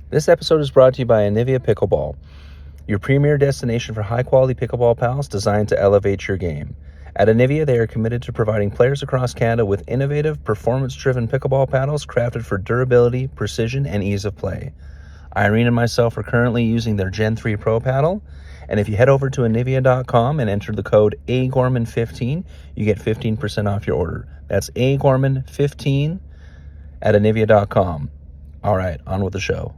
This episode is brought to you by Anivia Pickleball, your premier destination for high-quality pickleball paddles designed to elevate your game. At Anivia, they are committed to providing players across Canada with innovative, performance-driven pickleball paddles crafted for durability, precision, and ease of play. Irene and myself are currently using their Gen 3 Pro paddle, and if you head over to Anivia.com and enter the code AGORMAN15, you get 15% off your order. That's AGORMAN15 at Anivia.com. All right, on with the show.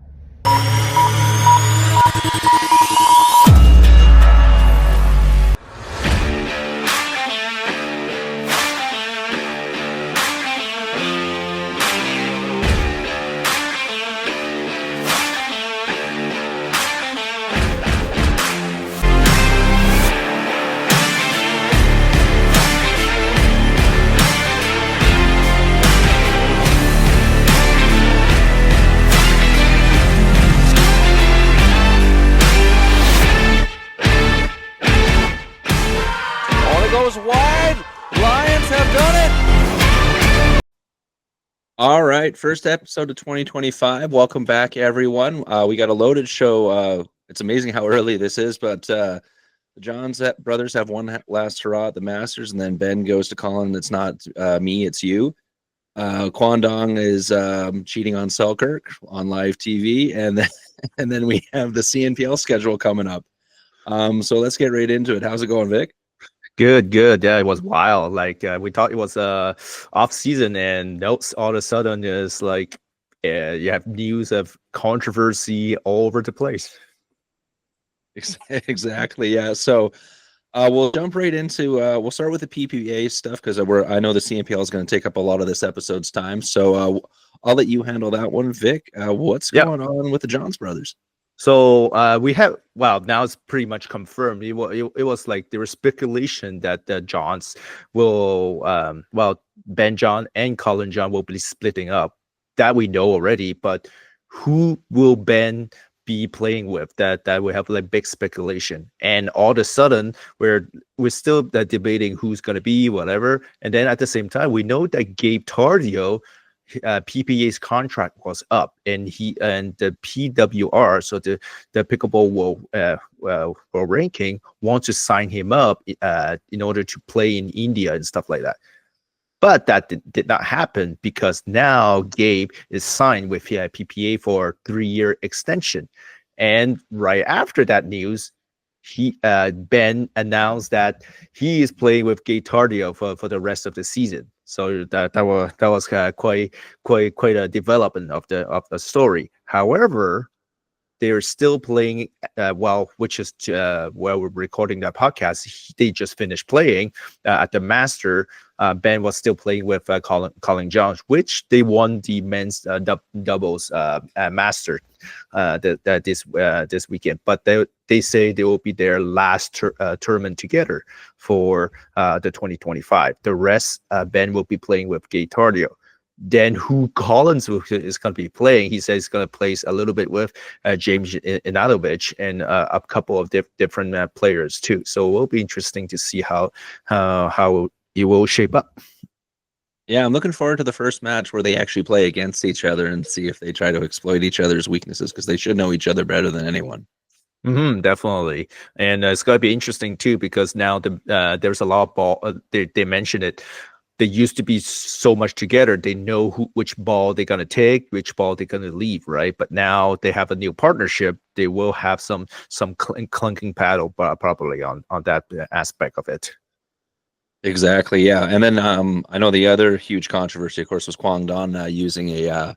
All right, first episode of 2025. Welcome back, everyone. We got a loaded show. It's amazing how early this is, but the Johns brothers have one last hurrah at the Masters, and then Ben goes to Colin. It's not me, it's you. Quang Doung is cheating on Selkirk on live TV, and then we have the CNPL schedule coming up. So let's get right into it. How's it going, Vic? Good. Yeah, it was wild. Like we thought it was off season, and all of a sudden it's like you have news of controversy all over the place. Exactly. Yeah. So we'll jump right into. We'll start with the PPA stuff because I know the CNPL is going to take up a lot of this episode's time. So I'll let you handle that one, Vic. What's going on with the Johns brothers? So we have, well, now it's pretty much confirmed. It was like there was speculation that the Johns will, Ben John and Colin John will be splitting up. That we know already, but who will Ben be playing with? That we have like big speculation. And all of a sudden, we're still debating who's going to be whatever. And then at the same time, we know that Gabe Tardio, PPA's contract was up, and the PWR, so the Pickleball World ranking, wants to sign him up in order to play in India and stuff like that. But that did not happen because now Gabe is signed with PPA for a 3-year extension, and right after that news, Ben announced that he is playing with Gabe Tardio for the rest of the season. So that was quite a development of the story. However, they're still playing which is while we're recording that podcast. They just finished playing at the Master. Ben was still playing with Colin Jones, which they won the men's doubles Master this weekend. But they say they will be their last tournament together for the 2025. The rest, Ben will be playing with Gabe Tardio. Then who Collins is going to be playing? He says he's going to play a little bit with James Inatovich and a couple of different players too. So it will be interesting to see how it will shape up. Yeah, I'm looking forward to the first match where they actually play against each other and see if they try to exploit each other's weaknesses, because they should know each other better than anyone. Definitely, and it's going to be interesting too because now there's a lot of ball. They mentioned it. They used to be so much together. They know which ball they're going to take, which ball they're going to leave, right? But now they have a new partnership. They will have some clunking paddle probably on that aspect of it. Exactly, yeah. And then I know the other huge controversy, of course, was Quang Doung using a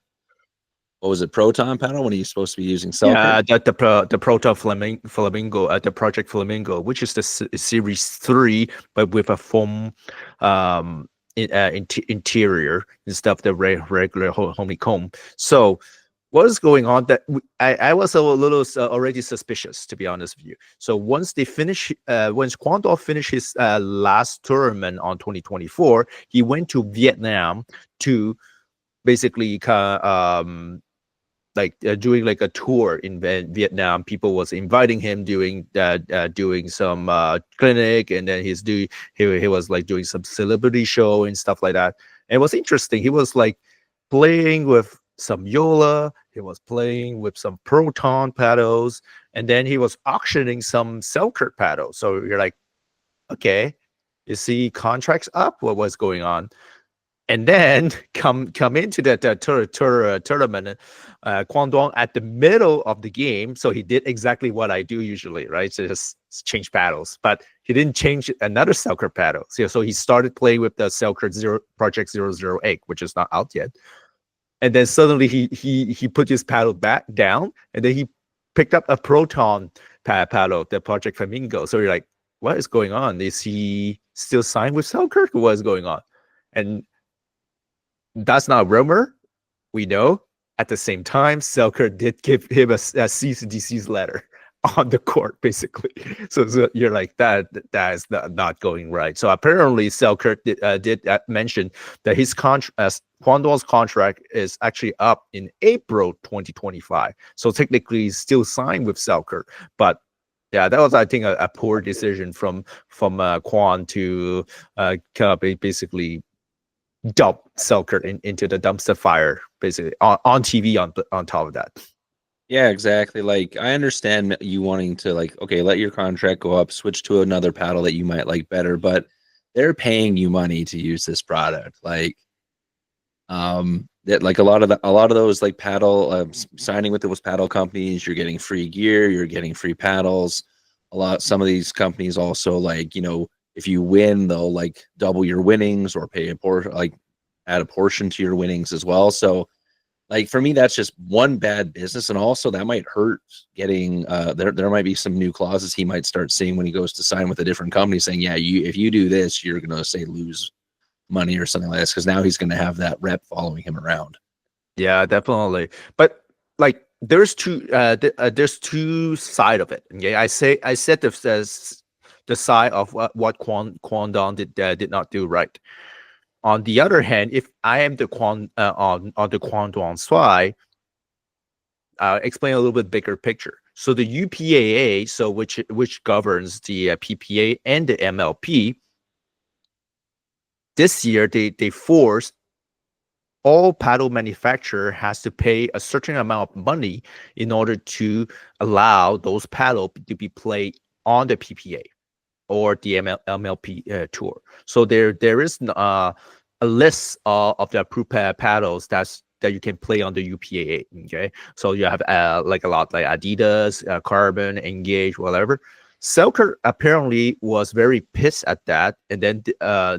what was it, Proton paddle when he's supposed to be using Selkirk? Yeah, the Proton Flamingo, the Project Flamingo, which is the Series 3, but with a foam interior instead of the regular honeycomb. So what is going on? That I was a little already suspicious, to be honest with you. So once Quang Doung finished his last tournament on 2024, he went to Vietnam to basically doing like a tour in Vietnam. People was inviting him doing some clinic, and then he was like doing some celebrity show and stuff like that. And it was interesting. He was like playing with some Yola He was playing with some Proton paddles, and then he was auctioning some Selkirk paddles. So you're like, okay, you see contracts up? What was going on? And then come into that tournament, Quang Doung at the middle of the game. So he did exactly what I do usually, right? So just change paddles, but he didn't change another Selkirk paddle. So he started playing with the Selkirk Project 008, which is not out yet. And then suddenly he put his paddle back down, and then he picked up a Proton paddle, the Project Flamingo. So you're like, what is going on? Is he still signed with Selkirk? What is going on? And that's not a rumor. We know. At the same time, Selkirk did give him a cease and desist letter on the court, basically. So you're like, that is not going right. So apparently, Selkirk did mention that his contract, Quang Doung's contract, is actually up in April 2025. So technically, he's still signed with Selkirk, but yeah, that was, I think, a poor decision from Quang to basically dump Selkirk into the dumpster fire, basically on TV. On top of that, yeah, exactly. Like, I understand you wanting to, like, okay, let your contract go up, switch to another paddle that you might like better, but they're paying you money to use this product. Like, that, like, a lot of those, like, paddle signing with those paddle companies, you're getting free gear, you're getting free paddles. Some of these companies also, like, if you win, they'll like double your winnings or pay a portion, like add a portion to your winnings as well. So, like, for me, that's just one bad business, and also that might hurt getting. There might be some new clauses he might start seeing when he goes to sign with a different company, saying, yeah, if you do this, you're gonna say lose money or something like this, because now he's gonna have that rep following him around. Yeah, definitely. But like, there's two side of it. Okay, I said the side of what Quang Doung did not do right. On the other hand, if I am the on the Quang Doung side, explain a little bit bigger picture. So the UPAA, so which governs the PPA and the MLP, this year they forced all paddle manufacturer has to pay a certain amount of money in order to allow those paddle to be played on the PPA or the MLP tour. So there is a list of the approved paddles that you can play on the UPAA. Okay, so you have like a lot like Adidas, Carbon, Engage, whatever. Selkirk apparently was very pissed at that, and then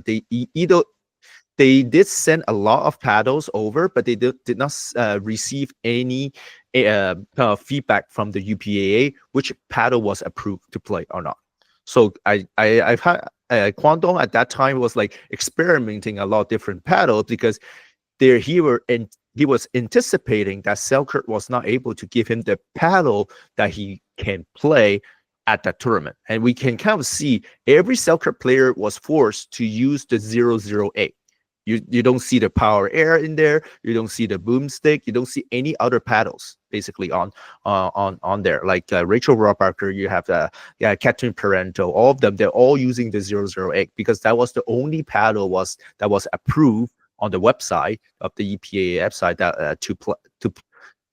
they did send a lot of paddles over, but they did not receive any feedback from the UPAA which paddle was approved to play or not. So I've had Quang Doung at that time was like experimenting a lot of different paddles, because he was anticipating that Selkirk was not able to give him the paddle that he can play at that tournament. And we can kind of see every Selkirk player was forced to use the 008. You don't see the Power Air in there. You don't see the Boomstick. You don't see any other paddles basically on there. Like Rachel Rohrbacher, you have Catherine Parento. All of them, they're all using the 008 because that was the only paddle that was approved on the website of the EPA website that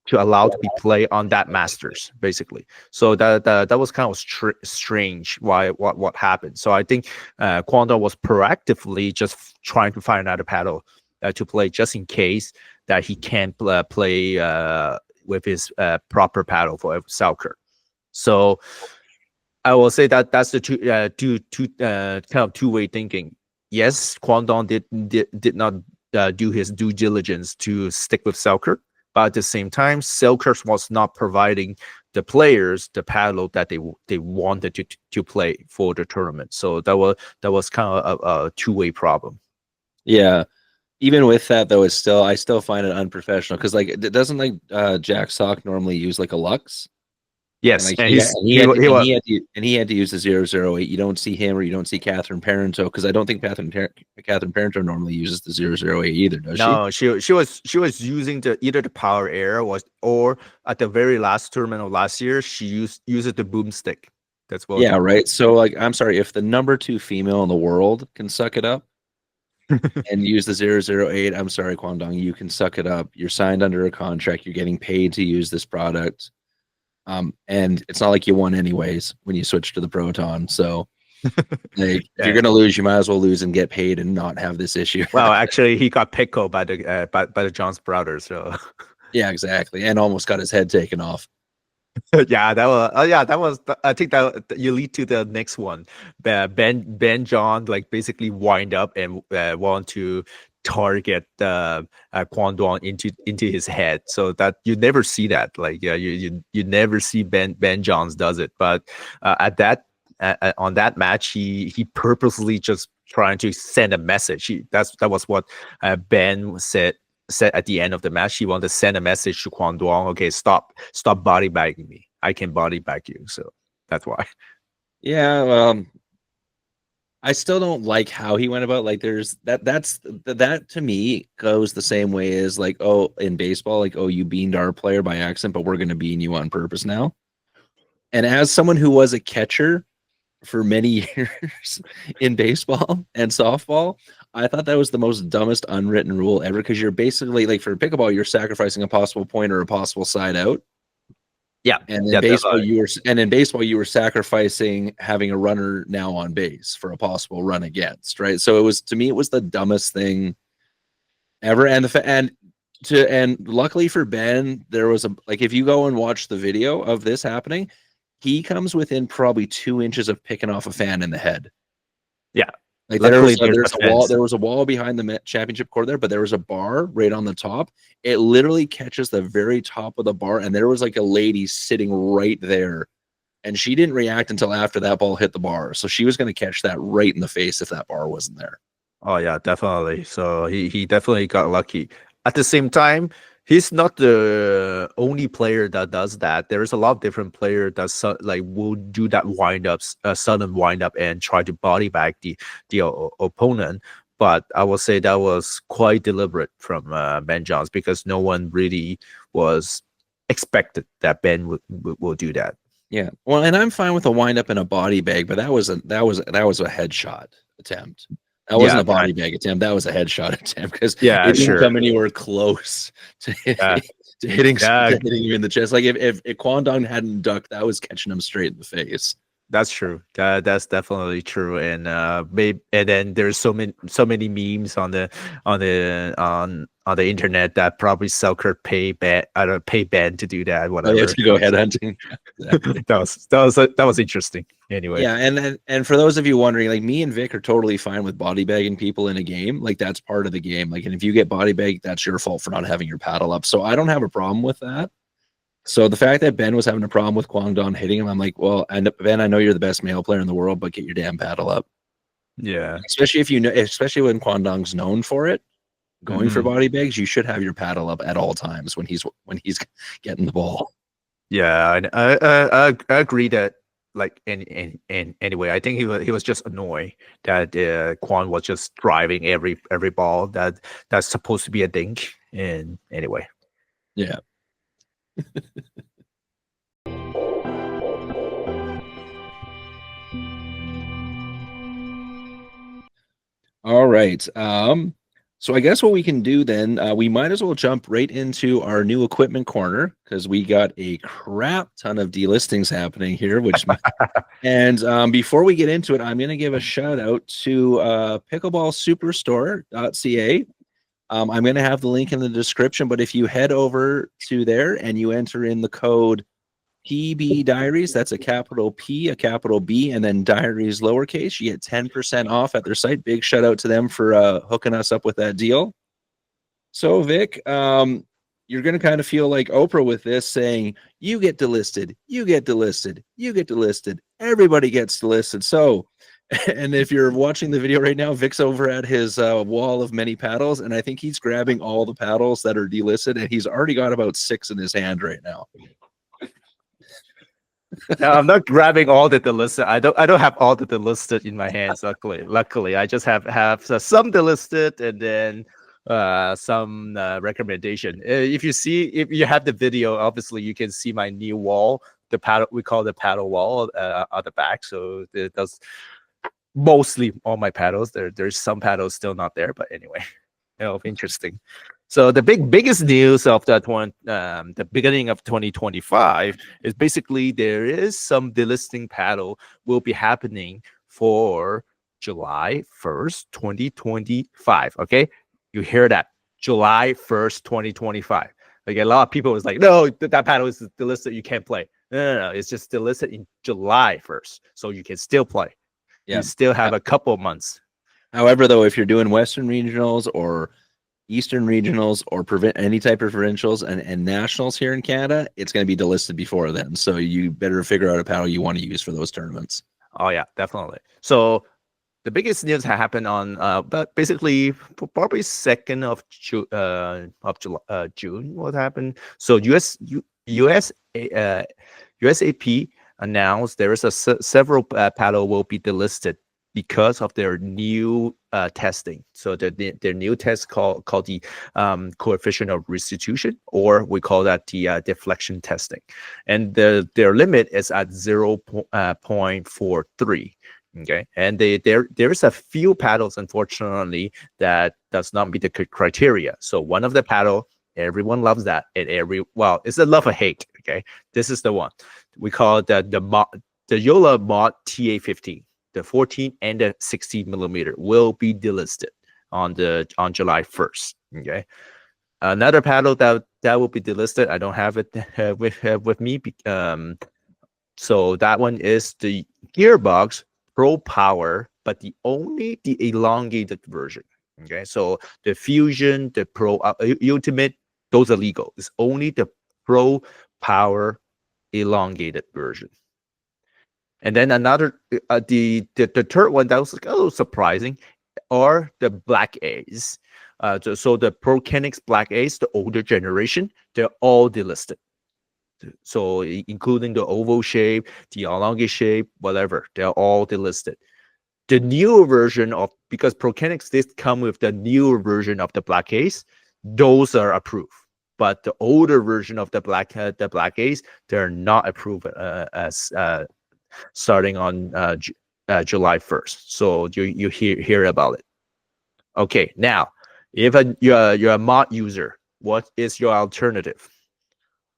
to allow to be played on that Masters, basically. So that was kind of strange what happened. So I think Quang Doung was proactively just trying to find another paddle to play, just in case that he can't play with his proper paddle for Selkirk. So I will say that that's the kind of two-way thinking. Yes, Quang Doung did not do his due diligence to stick with Selkirk. But at the same time, Selkirk was not providing the players the paddle that they wanted to play for the tournament. So that was kind of a two-way problem. Yeah. Even with that, though, I still find it unprofessional, because, like, doesn't, like, Jack Sock normally use like a Lux? Yes, and, like, he had to use the 008. You don't see him, or you don't see Catherine Parento, because I don't think Catherine Parento normally uses the 008 either, does she? No, she was using either the Power Air or at the very last tournament of last year, she used the Boomstick. That's what. Yeah, right. So, like, I'm sorry, if the number 2 female in the world can suck it up, and use the 008. I'm sorry, Quang Doung, you can suck it up. You're signed under a contract. You're getting paid to use this product. And it's not like you won anyways when you switch to the Proton. So like, if you're gonna lose, you might as well lose and get paid and not have this issue. Well, actually, he got pickled by the by the John's brothers. So yeah, exactly, and almost got his head taken off. yeah, that was. I think that you lead to the next one. Ben John like basically wind up and want to target Quang Doung into his head, so that you never see that. Like you never see Ben Johns does it, but at that on that match, he purposely just trying to send a message. That was what Ben said at the end of the match. He wanted to send a message to Quang Doung. Okay, stop body bagging me. I can body bag you. So that's why. Yeah, I still don't like how he went about. Like, there's that to me goes the same way as like, oh, in baseball, like, oh, you beaned our player by accident, but we're gonna bean you on purpose now. And as someone who was a catcher for many years in baseball and softball, I thought that was the most dumbest unwritten rule ever, because you're basically, like, for pickleball, you're sacrificing a possible point or a possible side out. Yeah, and in baseball you were sacrificing having a runner now on base for a possible run against, right? So it was, to me, it was the dumbest thing ever. And luckily for Ben, there was like, if you go and watch the video of this happening, he comes within probably 2 inches of picking off a fan in the head. Yeah. Like, there was a wall behind the championship court there, but there was a bar right on the top. It literally catches the very top of the bar, and there was like a lady sitting right there, and she didn't react until after that ball hit the bar. So she was going to catch that right in the face if that bar wasn't there. Oh yeah, definitely. So he definitely got lucky. At the same time, he's not the only player that does that. There's a lot of different players that like will do that sudden wind up and try to body bag the opponent. But I will say that was quite deliberate from Ben Johns, because no one really was expected that Ben will do that. Yeah, well, and I'm fine with a wind up in a body bag, but that was a headshot attempt. That wasn't a body bag attempt. That was a headshot attempt, because it didn't come anywhere close to hitting you in the chest. Like, if Quang Doung hadn't ducked, that was catching him straight in the face. That's true. That's definitely true. And then there's so many memes on the internet that probably Selkirk pay Ben to do that. Whatever. Oh, yeah, to go headhunting. that was interesting. Anyway. Yeah, and for those of you wondering, like, me and Vic are totally fine with body bagging people in a game. Like, that's part of the game. Like, and if you get body bagged, that's your fault for not having your paddle up. So I don't have a problem with that. So the fact that Ben was having a problem with Quang Doung hitting him, I'm like, well, and Ben, I know you're the best male player in the world, but get your damn paddle up. Yeah. Especially when Quang Dong's known for it, going for body bags, you should have your paddle up at all times when he's getting the ball. Yeah, I agree that, like, in anyway, I think he was just annoyed that Quang was just driving every ball that's supposed to be a dink. And anyway. Yeah. All right. So I guess what we can do then, we might as well jump right into our new equipment corner, because we got a crap ton of delistings happening here. And before we get into it, I'm going to give a shout out to Pickleballsuperstore.ca. I'm going to have the link in the description, but if you head over to there and you enter in the code PBdairies, that's a capital P, a capital B, and then diaries lowercase, you get 10% off at their site. Big shout out to them for hooking us up with that deal. So, Vic, you're going to kind of feel like Oprah with this, saying, you get delisted, you get delisted, you get delisted, everybody gets delisted. So, and if you're watching the video right now, Vic's over at his wall of many paddles, and I think he's grabbing all the paddles that are delisted, and he's already got about 6 in his hand right now. No, I'm not grabbing all the delisted. I don't have all the delisted in my hands. Luckily, I just have some delisted, and then some recommendation. If you have the video, obviously you can see my new wall. The paddle, we call the paddle wall, on the back. So it does. mostly all my paddles. There's some paddles still not there, but anyway, interesting. So the biggest news of that one, the beginning of 2025, is basically there is some delisting paddle will be happening for July 1st, 2025. Okay, you hear that? July 1st, 2025. Okay, a lot of people was like, no, that paddle is delisted, you can't play. No, it's just delisted in July 1st, so you can still play. Yeah. You still have a couple months. However, though, if you're doing Western regionals or Eastern regionals or any type of provincials and nationals here in Canada, it's going to be delisted before then. So you better figure out a paddle you want to use for those tournaments. Oh yeah, definitely. So the biggest news happened on but basically probably 2nd of June. What happened? So USAP announced there is several paddle will be delisted because of their new testing. So their new test called the coefficient of restitution, or we call that the deflection testing, and their limit is at 0.43. Okay, and there is a few paddles, unfortunately, that does not meet the criteria. So one of the paddle, everyone loves that, and it's a love or hate. Okay, this is the one we call the Yola Mod TA15. The 14 and the 16 millimeter will be delisted on July 1st. Okay, another paddle that will be delisted, I don't have it with me. So that one is the Gearbox Pro Power, but the elongated version. Okay, so the Fusion, the Pro Ultimate, those are legal. It's only the Pro Power elongated version. And then another, the third one that was a little surprising, are the Black A's. So the Prokenix Black A's, the older generation, they're all delisted. So including the oval shape, the elongated shape, whatever, they're all delisted. The newer version of, because Prokenix did come with the newer version of the Black A's, those are approved. But the older version of the Black A's, they're not approved as starting on July 1st. So you hear about it. Okay, now, if you're a mod user, what is your alternative?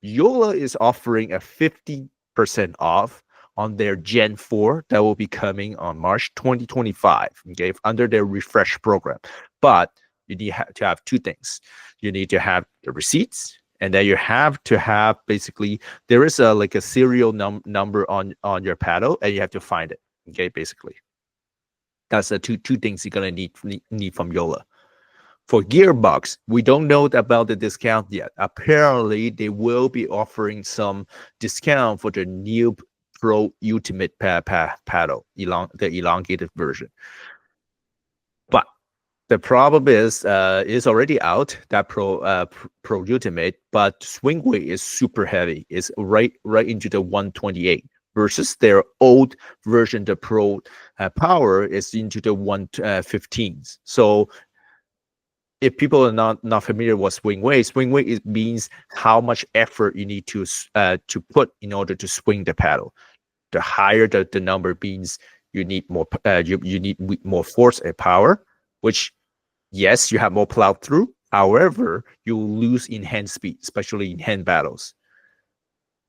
Yola is offering a 50% off on their Gen 4 that will be coming on March 2025, okay, under their refresh program. But you need to have two things. You need to have the receipts, and then you have to have, basically, there is a serial number on your paddle, and you have to find it. Okay, basically, that's the two things you're gonna need from Yola. For Gearbox, we don't know about the discount yet. Apparently, they will be offering some discount for the new Pro Ultimate paddle, the elongated version. But the problem is it's already out, that Pro Ultimate, but swing weight is super heavy. It's right into the 128, versus their old version, the Pro Power, is into the 115s. So if people are not familiar with swing weight it means how much effort you need to put in order to swing the paddle. The higher the number means you need more you need more force and power, which, yes, you have more plow through. However, you lose in hand speed, especially in hand battles.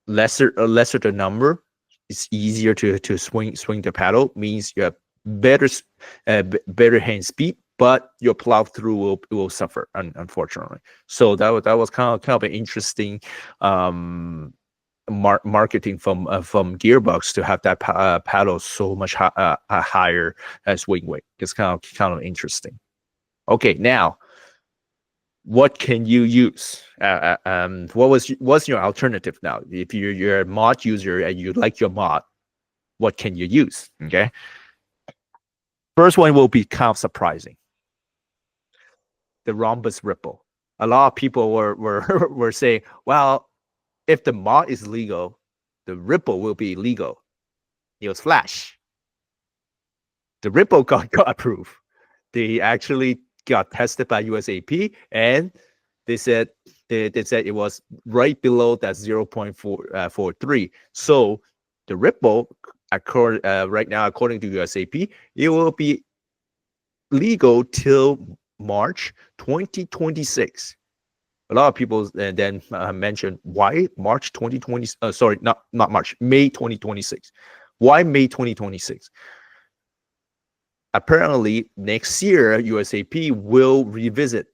Lesser the number, it's easier to swing the paddle, means you have better hand speed, but your plow through will suffer, unfortunately. So that was kind of an interesting marketing from Gearbox, to have that paddle so much higher swing weight. It's kind of interesting. Okay, now, what can you use? What's your alternative now? If you're a mod user and you like your mod, what can you use? Okay, first one will be kind of surprising. The rhombus ripple. A lot of people were saying, well, if the mod is legal, the ripple will be illegal. News flash. The ripple got approved. They actually got tested by USAP, and they said it was right below that 0.43. So the ripple right now, according to USAP, it will be legal till March 2026. A lot of people then mentioned why March 2020. Sorry, not March, May 2026. Why May 2026? Apparently, next year USAP will revisit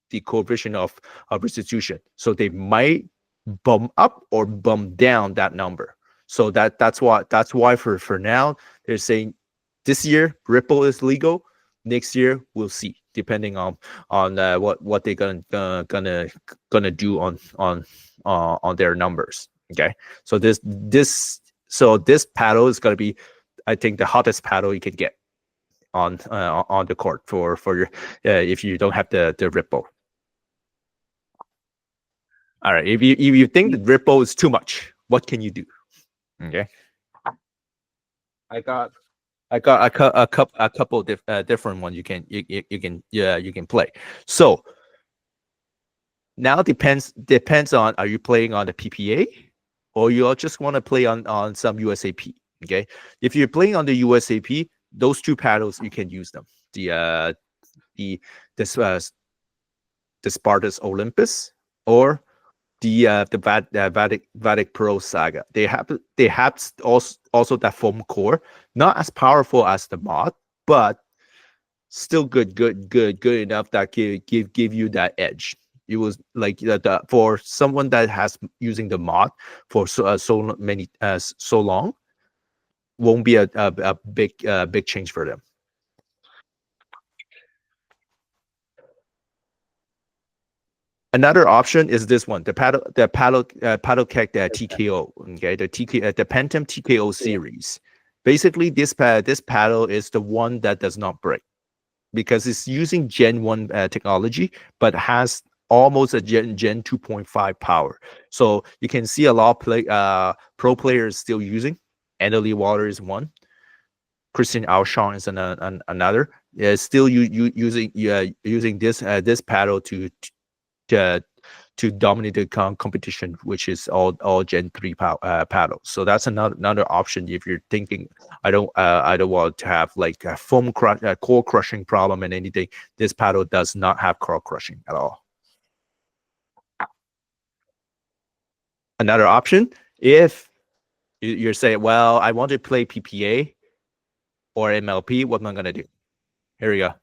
the coefficient of restitution, so they might bump up or bump down that number. So that's why for now they're saying this year Ripple is legal. Next year we'll see, depending on what they're gonna do on their numbers. Okay, so this paddle is gonna be, I think, the hottest paddle you can get on the court for your if you don't have the Ripple. All right, if you think the Ripple is too much, what can you do? Okay, I got a couple different ones you can play. So now depends on, are you playing on the PPA or you just want to play on some USAP? Okay, if you're playing on the USAP, those two paddles you can use them. The Spartus Olympus or the Vatic Pro Saga. They have also that foam core, not as powerful as the mod, but still good enough that give you that edge. It was like for someone that has using the mod for so long, won't be a big change for them. Another option is this one, the Paddlecat TKO. Okay, the Phantom TKO series. Basically, this paddle is the one that does not break because it's using Gen 1 technology, but has almost a Gen 2.5 power. So you can see a lot of pro players still using. Annalie Water is one. Christian Auchan is another. Still using this paddle to dominate the competition, which is all Gen 3 paddles. So that's another option if you're thinking I don't want to have like a foam core crushing problem and anything. This paddle does not have core crushing at all. Another option, if you're saying, well, I want to play PPA or MLP, what am I gonna do? Here we go.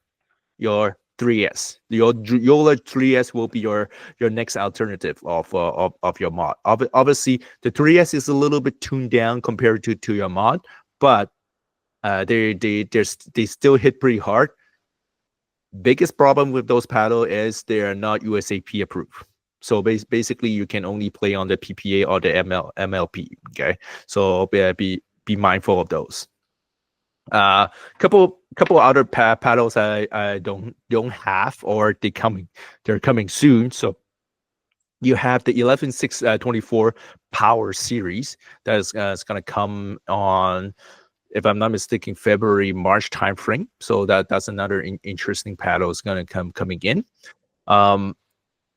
Your 3S. Your Yola 3S will be your next alternative of your mod. Obviously, the 3S is a little bit tuned down compared to your mod, but they still hit pretty hard. Biggest problem with those paddle is they are not USAP approved. So basically, you can only play on the PPA or the MLP. Okay, so be mindful of those. Couple other paddles I don't have, or they're coming soon. So you have the 11.624 Power series that is going to come on, if I'm not mistaken, February-March timeframe. So that's another interesting paddle is going to coming in.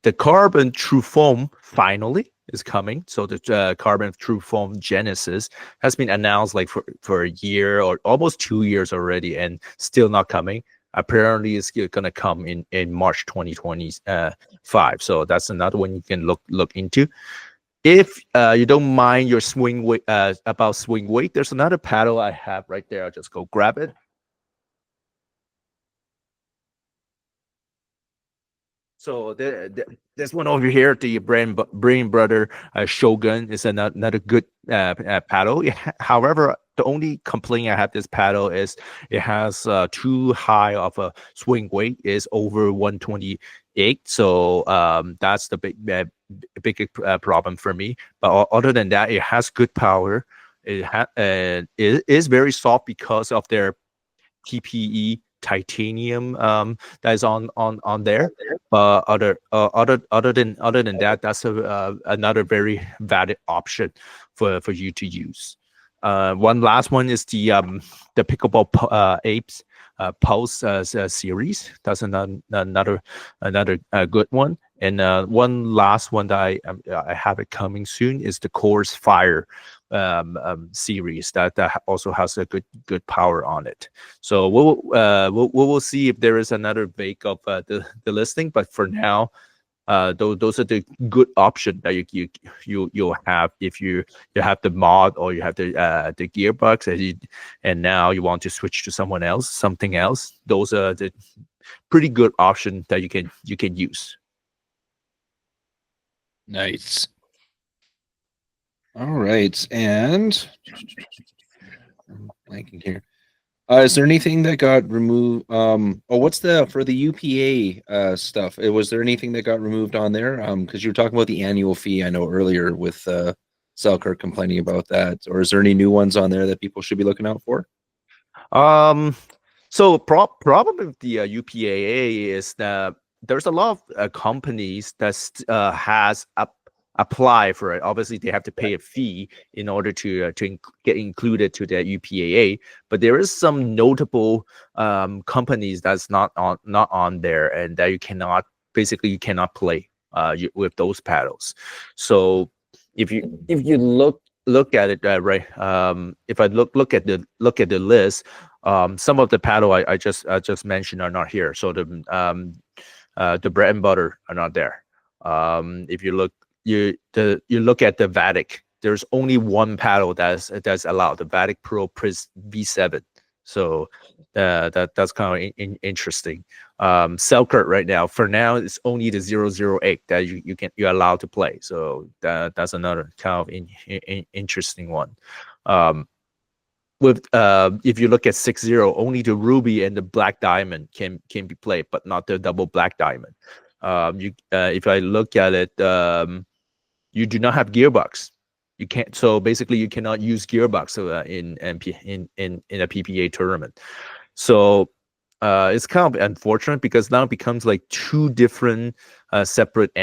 The Carbon True Foam finally is coming. So the Carbon True Foam Genesis has been announced like for a year or almost 2 years already, and still not coming. Apparently, it's going to come in March 2025. So that's another one you can look into. If you don't mind your swing weight, about swing weight, there's another paddle I have right there. I'll just go grab it. So this one over here, the Brain Brother Shogun, is another good paddle. However, the only complaint I have this paddle is it has too high of a swing weight, is over 128. So that's the big problem for me. But other than that, it has good power. It is very soft because of their TPE titanium that is on there. But other than that, that's another very valid option for you to use. One last one is the Pickleball Apes Pulse series. That's another good one. And one last one that I have it coming soon is the Course Fire series that also has a good power on it. So we'll see if there is another bake of the listing. But for now, those are the good option that you'll have if you have the mod or you have the gearbox and now you want to switch to something else. Those are the pretty good option that you can use. Nice. All right, and I'm blanking here. Is there anything that got removed? What's for the UPA stuff? Was there anything that got removed on there? Because you were talking about the annual fee, I know earlier with Selkirk complaining about that. Or is there any new ones on there that people should be looking out for? So problem with the UPAA is that there's a lot of companies that has apply for it. Obviously, they have to pay a fee in order to get included to the UPAA. But there is some notable companies that's not on there, and that you cannot play with those paddles. So if you look at it right, if I look at the list, some of the paddle I just mentioned are not here. So the bread and butter are not there. If you look at the Vatic, there's only one paddle that's allowed, the Vatic Pro Pris V7. So that's kind of interesting. Selkirk right now, for now, it's only the 008 that you're allowed to play. So that's another kind of interesting one. If you look at 6-0, only the Ruby and the Black Diamond can be played, but not the double Black Diamond. If I look at it, you do not have gearbox. You can't. So basically, you cannot use gearbox in a PPA tournament. So it's kind of unfortunate because now it becomes like two different separate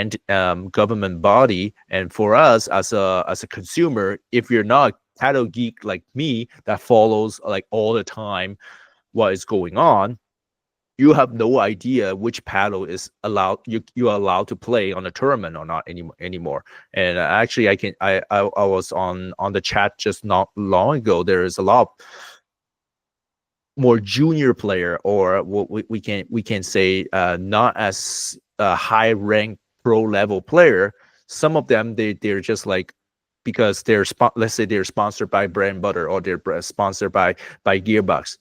government body. And for us as a consumer, if you're not a paddle geek like me that follows like all the time what is going on, you have no idea which paddle is allowed you're allowed to play on a tournament or not anymore. And actually, I was on the chat just not long ago. There is a lot more junior player, or what we can say not as high ranked pro level player. Some of them they're just like, because they're let's say they're sponsored by Bread and Butter or they're sponsored by Gearbox.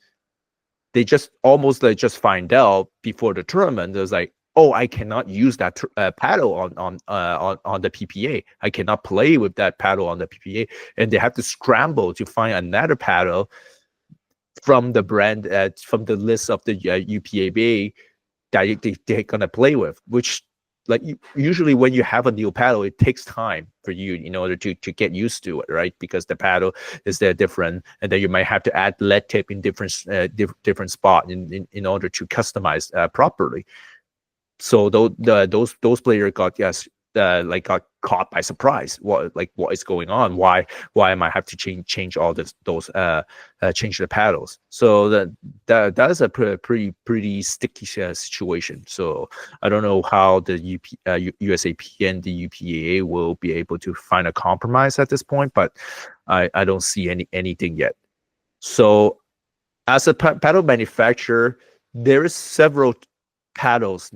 They just almost like just find out before the tournament. There's like, oh, I cannot use that paddle on the PPA. I cannot play with that paddle on the PPA, and they have to scramble to find another paddle from the brand, from the list of the UPAB that they're gonna play with. Which, like, usually when you have a new paddle, it takes time for you in order to get used to it, right? Because the paddle is different, and then you might have to add lead tip in different spot in order to customize properly. So those players got got caught by surprise. What is going on? Why am I have to change all change the paddles? So that is a pretty sticky situation. So I don't know how the USAP and the UPAA will be able to find a compromise at this point, but I don't see anything yet. So as a paddle manufacturer, there is several paddles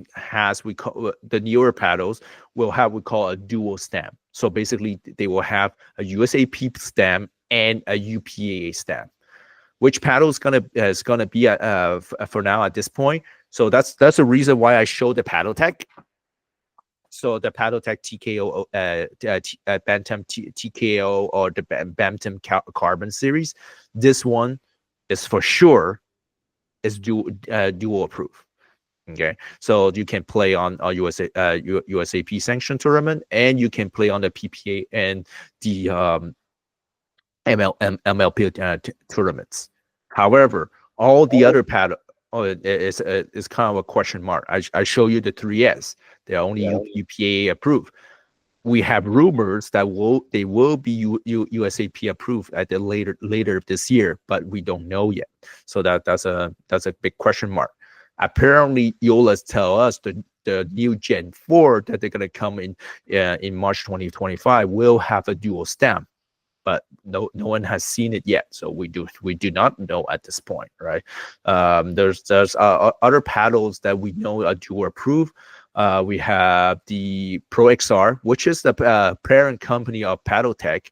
we call the newer paddles will have we call a dual stamp. So basically, they will have a USAP stamp and a UPAA stamp. Which paddle is gonna be for now at this point? So that's the reason why I showed the Paddle Tech. So the Paddle Tech TKO, Bantam TKO, or the Bantam Carbon series, this one is for sure is dual approved. Okay, so you can play on a USAP sanctioned tournament, and you can play on the PPA and the MLP tournaments. However, all the other paddle is kind of a question mark. I show you the 3S; they're only UPA approved. We have rumors that they will be USAP approved at the later this year, but we don't know yet. So that's a big question mark. Apparently, Yolas tell us the the new Gen 4 that they're going to come in March 2025 will have a dual stamp, but no one has seen it yet, so we do not know at this point, right? There's other paddles that we know are dual approved. We have the Pro XR, which is the parent company of PaddleTech.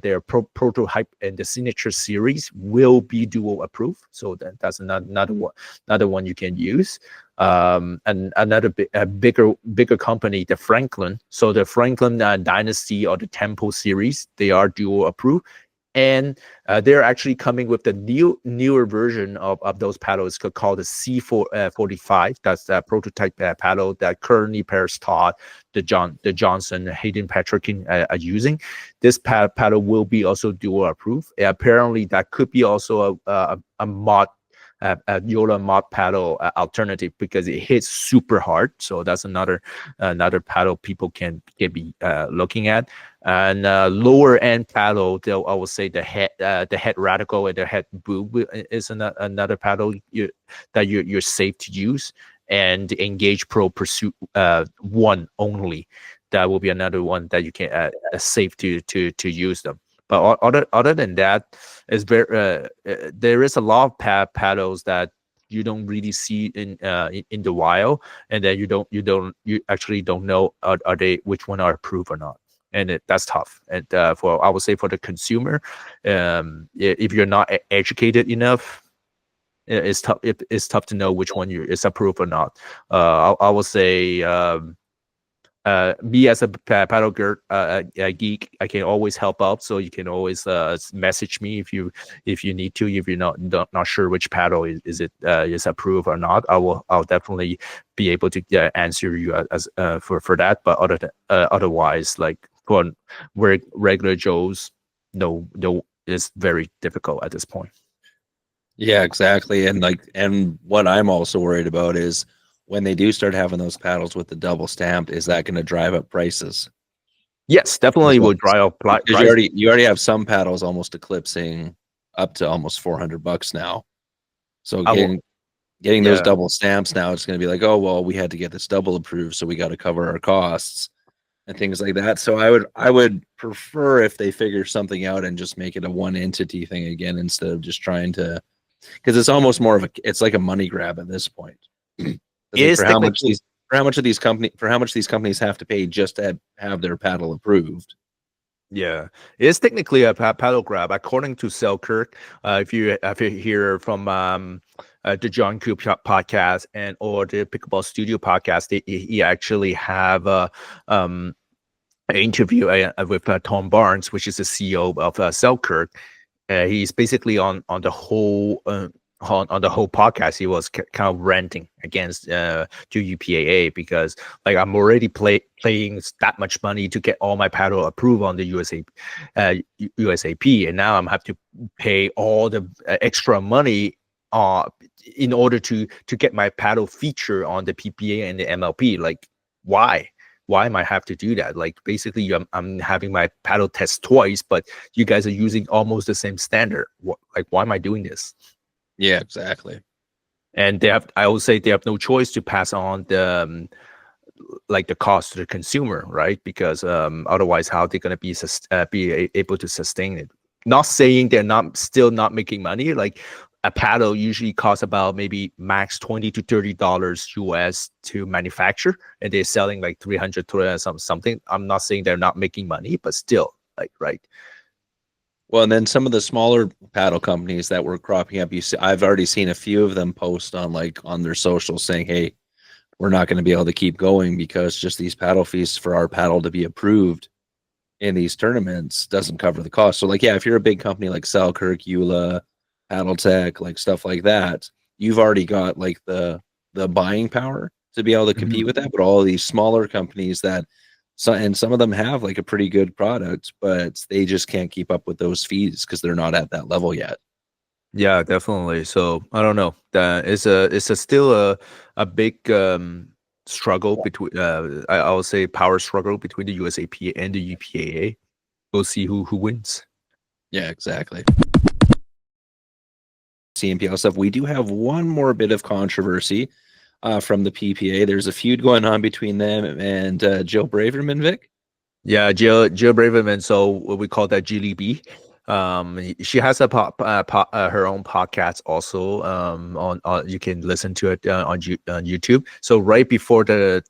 Their prototype and the signature series will be dual approved, so that's another one you can use. And another bigger company, the Franklin. So the Franklin Dynasty or the Temple series, they are dual approved, and they're actually coming with the newer version of those paddles called the C45. That's the prototype paddle that currently pairs Todd, the Johnson, Hayden Patrick are using. This paddle will be also dual approved. Apparently, that could be also a mod. A Yola mod paddle alternative, because it hits super hard. So that's another paddle people can be looking at. And lower end paddle, I would say the head radical and the head boob is another paddle that you're safe to use. And the Engage Pro Pursuit 1 only, that will be another one that you can safe to use them. But other than that, is there is a lot of paddles that you don't really see in the wild, and then you actually don't know are they, which one are approved or not, and that's tough. And for, I would say, for the consumer, if you're not educated enough, it's tough. It's tough to know which one is approved or not. I would say. Me as a paddle geek, I can always help out. So you can always message me if you need to. If you're not sure which paddle is approved or not, I'll definitely be able to answer you as for that. But otherwise, like for regular Joes, no, it's very difficult at this point. Yeah, exactly. And what I'm also worried about is, when they do start having those paddles with the double stamped, is that going to drive up prices? Yes, definitely will drive up prices. You already have some paddles almost eclipsing up to almost $400 now. So getting those double stamps now, it's going to be like, oh well, we had to get this double approved, so we got to cover our costs and things like that. So I would prefer if they figure something out and just make it a one entity thing again, instead of just trying to, because it's almost more of it's like a money grab at this point. For how much these companies have to pay just to have their paddle approved. Yeah, it is technically a paddle grab, according to Selkirk. If you hear from the John Coop podcast or the Pickleball Studio podcast, he actually have an interview with Tom Barnes, which is the CEO of Selkirk. He's basically on the whole. On the whole podcast, he was kind of ranting against to UPAA, because like, I'm already paying that much money to get all my paddle approved on the USAP, and now I'm have to pay all the extra money in order to get my paddle feature on the PPA and the MLP. Like, why am I have to do that? Like, basically, I'm having my paddle test twice, but you guys are using almost the same standard. Like, why am I doing this? Yeah, exactly. And I would say they have no choice to pass on the cost to the consumer, right? Because otherwise, how they're going to be able to sustain it? Not saying they're still not making money. Like, a paddle usually costs about maybe max $20 to $30 US to manufacture, and they're selling like 300 something. I'm not saying they're not making money, but still, like, right. Well, and then some of the smaller paddle companies that were cropping up, I've already seen a few of them post on their socials saying, hey, we're not going to be able to keep going because just these paddle fees for our paddle to be approved in these tournaments doesn't cover the cost. So like, yeah, if you're a big company like Selkirk, Eula, PaddleTech, like stuff like that, you've already got like the buying power to be able to compete with that. But all of these smaller companies and some of them have like a pretty good product, but they just can't keep up with those fees because they're not at that level yet. Yeah, definitely. So I don't know. It's still a big struggle between I would say power struggle between the USAP and the UPAA. We'll see who wins. Yeah, exactly. CNPL stuff. We do have one more bit of controversy. from the PPA. There's a feud going on between them and Jill Braverman, Vic. Yeah, Jill Braverman. So we call that GLB. She has a her own podcast also. On you can listen to it on YouTube. So right before the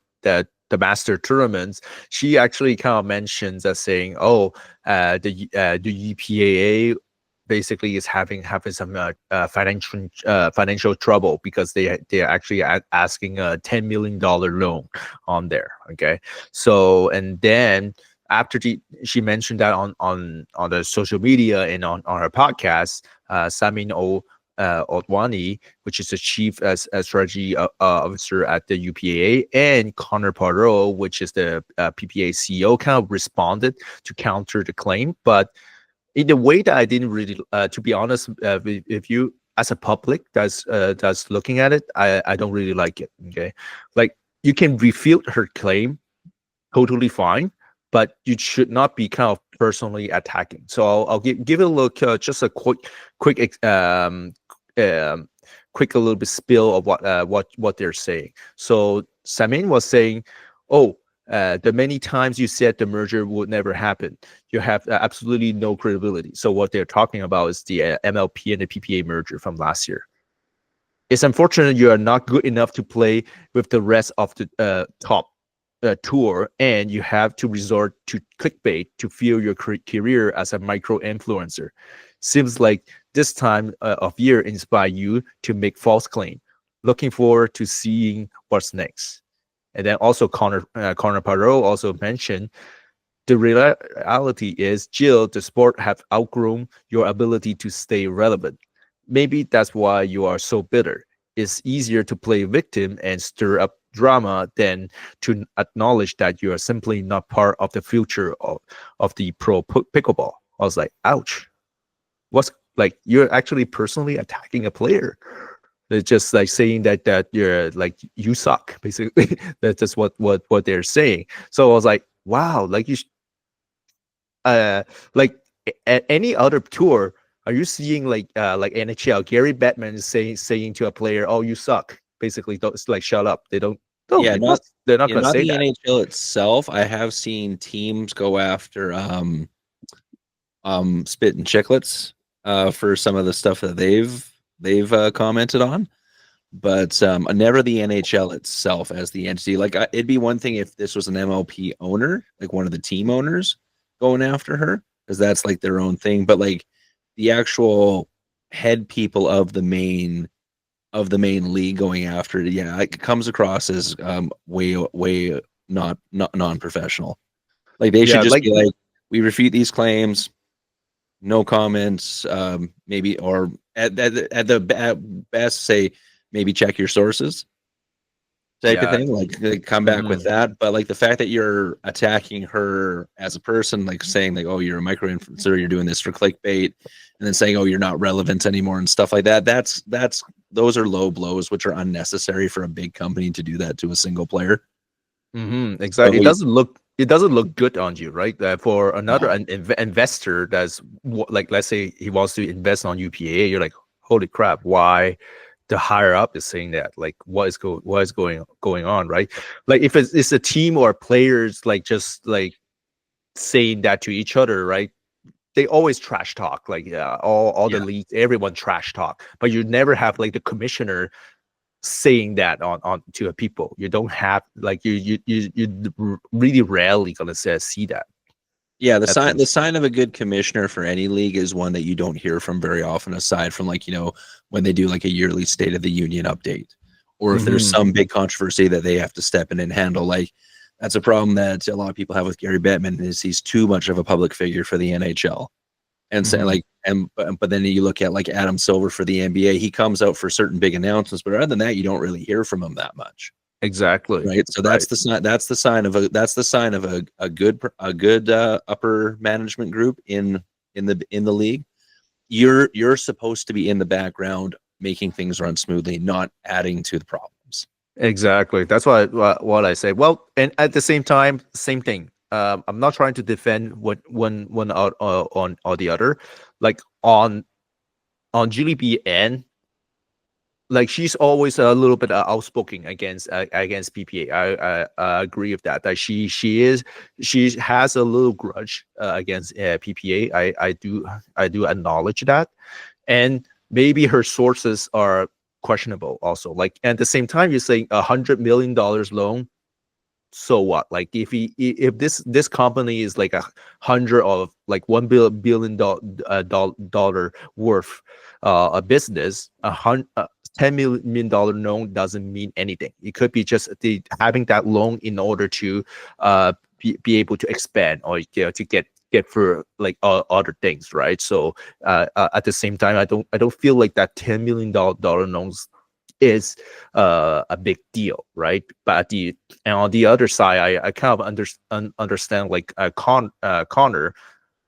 master tournaments, she actually kind of mentions as saying, "Oh, the EPAA basically is having some financial trouble because they're actually asking a $10 million loan on there." Okay, so and then after she mentioned that on the social media and on her podcast, Samin Otwani, which is the chief strategy officer at the UPAA, and Connor Poirot, which is the PPA CEO, kind of responded to counter the claim, but in a way that I didn't really, to be honest, if you as a public that's looking at it, I don't really like it. Okay, like you can refute her claim, totally fine, but you should not be kind of personally attacking. So I'll give it a look, just a quick quick a little bit spill of what they're saying. So Samin was saying, "Oh, the many times you said the merger would never happen, you have absolutely no credibility." So what they're talking about is the MLP and the PPA merger from last year. It's unfortunate you are not good enough to play with the rest of the top tour, and you have to resort to clickbait to fuel your career as a micro influencer. Seems like this time of year inspire you to make false claim. Looking forward to seeing what's next. And then also Connor Poirot also mentioned the reality is, Jill, the sport have outgrown your ability to stay relevant. Maybe that's why you are so bitter. It's easier to play victim and stir up drama than to acknowledge that you are simply not part of the future of the pro pickleball. I was like, ouch. What's like, you're actually personally attacking a player. It's just like saying that you're like, you suck, basically. That's just what they're saying. So I was like, wow, like like at any other tour, are you seeing like NHL, Gary Bettman is saying to a player, "Oh, you suck." Basically, don't, it's like, shut up. They don't. No, Yeah, they're not going to not say the that. NHL itself. I have seen teams go after Spit and Chicklets for some of the stuff that they've commented on, but never the NHL itself as the entity. Like it'd be one thing if this was an MLP owner, like one of the team owners going after her, because that's like their own thing. But like the actual head people of the main league going after it, yeah, it comes across as way not non-professional. Like they should just be like, we refute these claims, no comments, maybe, or at best say maybe check your sources type of thing, like come back with that. But like the fact that you're attacking her as a person, like saying like, oh, you're a micro influencer, you're doing this for clickbait, and then saying, oh, you're not relevant anymore and stuff like that, those are low blows, which are unnecessary for a big company to do that to a single player. Exactly. So it doesn't look good on you, right? For another investor that's like, let's say he wants to invest on UPA, you're like, holy crap, why the higher up is saying that? Like, what is going on, right? Like if it's a team or players like just like saying that to each other, right? They always trash talk, like all the leagues, everyone trash talk, but you never have like the commissioner saying that on to people. You don't have like you really rarely gonna see that. Yeah, the sign of a good commissioner for any league is one that you don't hear from very often, aside from like, when they do like a yearly State of the Union update, or if there's some big controversy that they have to step in and handle. Like that's a problem that a lot of people have with Gary Bettman, is he's too much of a public figure for the NHL. And so like, but then you look at like Adam Silver for the NBA, he comes out for certain big announcements, but other than that, you don't really hear from him that much. Exactly. Right. So that's the sign. That's the sign of a good upper management group in the league. You're supposed to be in the background making things run smoothly, not adding to the problems. Exactly. That's what I say. Well, and at the same time, same thing. I'm not trying to defend one out on or the other. Like on GLB and like she's always a little bit outspoken against PPA. I agree with that. That she has a little grudge against PPA. I do acknowledge that, and maybe her sources are questionable also. Like at the same time, you're saying $100 million loan. So what? Like if this company is like 100 of like $1 billion dollar worth a business, $10 million loan doesn't mean anything. It could be just having that loan in order to be able to expand, or to get for like other things, right? So at the same time, I don't feel like that $10 million loans is a big deal, right? But on the other side, I kind of understand like Connor,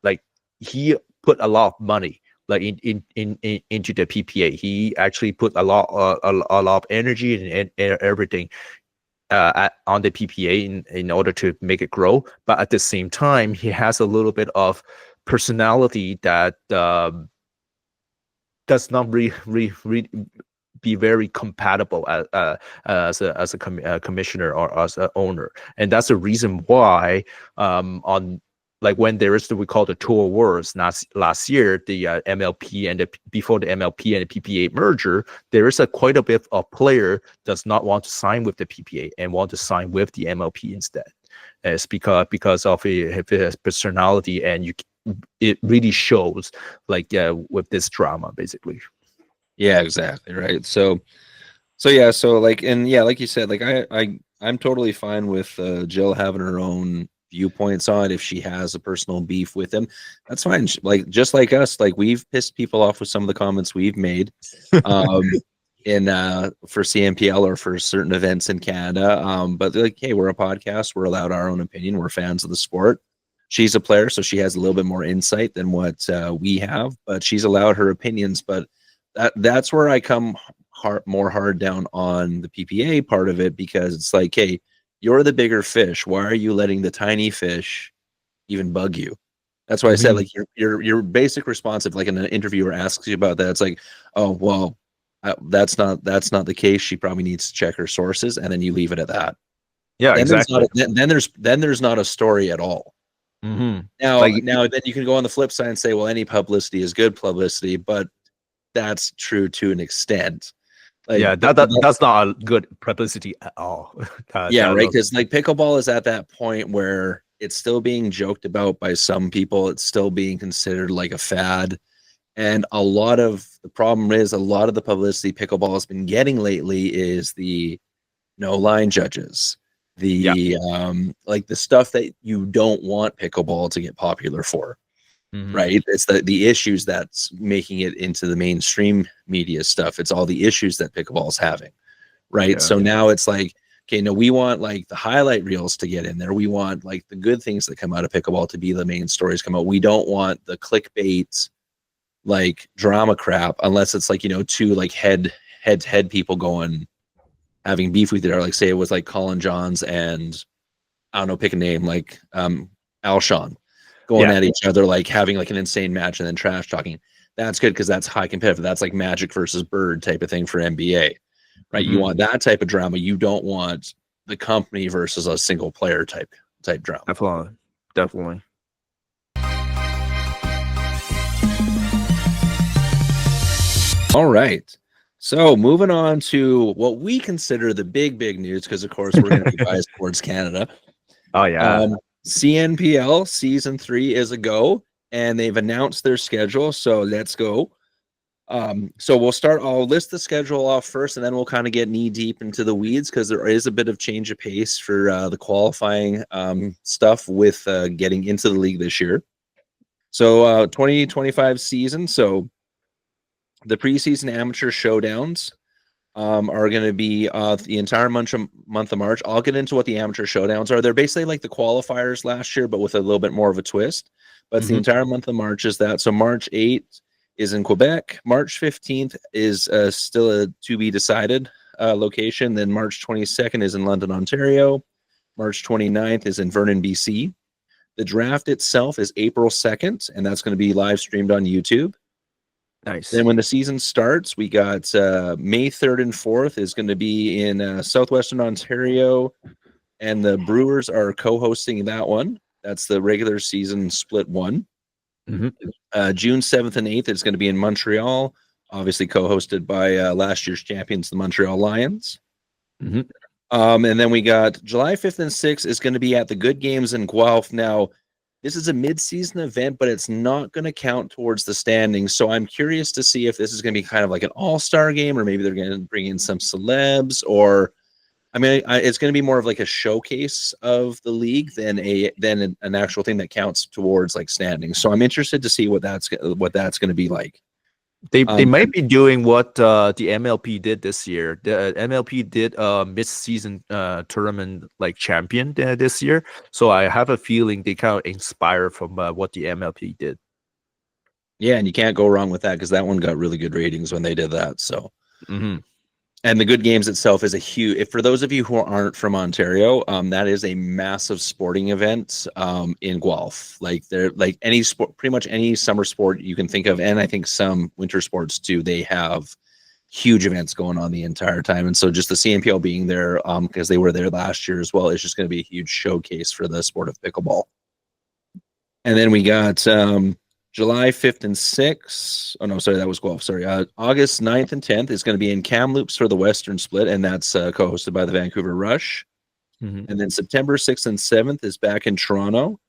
like he put a lot of money like into the PPA. He actually put a lot of energy and everything on the PPA in order to make it grow. But at the same time, he has a little bit of personality that does not be very compatible as a commissioner or as an owner, and that's the reason why on like when there is we call the tour wars last year, the MLP and before the MLP and the PPA merger, there is quite a bit of player does not want to sign with the PPA and want to sign with the MLP instead. It's because of his personality, and it really shows like with this drama basically. Yeah, exactly. Right. So yeah, so like, and yeah, like you said, like I'm totally fine with Jill having her own viewpoints on it. If she has a personal beef with him, that's fine. Like, just like us, like we've pissed people off with some of the comments we've made in for CNPL or for certain events in Canada. But like, hey, we're a podcast, we're allowed our own opinion, we're fans of the sport. She's a player, so she has a little bit more insight than what we have, but she's allowed her opinions. But that's where I come more hard down on the PPA part of it, because it's like, hey, you're the bigger fish. Why are you letting the tiny fish even bug you? That's why I said, like, your basic response, if like an interviewer asks you about that, it's like, oh well, that's not the case. She probably needs to check her sources, and then you leave it at that. Yeah, then exactly. Then there's not a story at all. Now, Like, now then you can go on the flip side and say, well, any publicity is good publicity, but that's true to an extent. Like, yeah, that's not a good publicity at all. Yeah, right. Because like pickleball is at that point where it's still being joked about by some people. It's still being considered like a fad. And a lot of the problem is a lot of the publicity pickleball has been getting lately is the no line judges, the like the stuff that you don't want pickleball to get popular for. Right. It's the issues that's making it into the mainstream media stuff. It's all the issues that pickleball's having. Right. Yeah. So now it's like, okay, no, we want like the highlight reels to get in there. We want like the good things that come out of pickleball to be the main stories come out. We don't want the clickbait like drama crap, unless it's like, you know, two like head to head people going having beef with it, or like say it was like Colin Johns and I don't know, pick a name, like Alshon going at each other, like having like an insane match and then trash talking. That's good because that's high competitive. That's like Magic versus Bird type of thing for NBA, right? You want that type of drama. You don't want the company versus a single player type drama. Definitely. All right. So moving on to what we consider the big news, because of course we're going to be biased towards Canada. Oh yeah. CNPL season 3 is a go, and they've announced their schedule. So let's go. So we'll start. I'll list the schedule off first, and then we'll kind of get knee deep into the weeds, because there is a bit of change of pace for the qualifying stuff with getting into the league this year. So 2025 season. So the preseason amateur showdowns are going to be the entire month of March. I'll get into what the amateur showdowns are. They're basically like the qualifiers last year, but with a little bit more of a twist. But it's the entire month of March is that. So March 8th is in Quebec. March 15th is still a to be decided location. Then March 22nd is in London, Ontario. March 29th is in Vernon, BC. The draft itself is April 2nd, and that's going to be live streamed on YouTube. Nice. Then when the season starts, we got May 3rd and 4th is going to be in southwestern Ontario, and the Brewers are co-hosting that one. That's the regular season split one. June 7th and 8th is going to be in Montreal, obviously co-hosted by last year's champions, the Montreal Lions. And then we got July 5th and 6th is going to be at the Good Games in Guelph. Now, this is a mid-season event, but it's not going to count towards the standings. So I'm curious to see if this is going to be kind of like an all-star game, or maybe they're going to bring in some celebs, or I mean, it's going to be more of like a showcase of the league than an actual thing that counts towards like standings. So I'm interested to see what that's going to be like. They might be doing what the MLP did this year. The MLP did a mid-season tournament like champion this year, so I have a feeling they kind of inspire from what the MLP did. Yeah, and you can't go wrong with that because that one got really good ratings when they did that. So, and the Good Games itself is a huge. For those of you who aren't from Ontario, that is a massive sporting event in Guelph. Like they're like any sport, pretty much any summer sport you can think of, and I think some winter sports too. They have huge events going on the entire time, and so just the CNPL being there, because they were there last year as well, it's just going to be a huge showcase for the sport of pickleball. And then we got July 5th and 6th. Oh, no, sorry, that was Guelph. Sorry. August 9th and 10th is going to be in Kamloops for the Western Split, and that's co-hosted by the Vancouver Rush. And then September 6th and 7th is back in Toronto,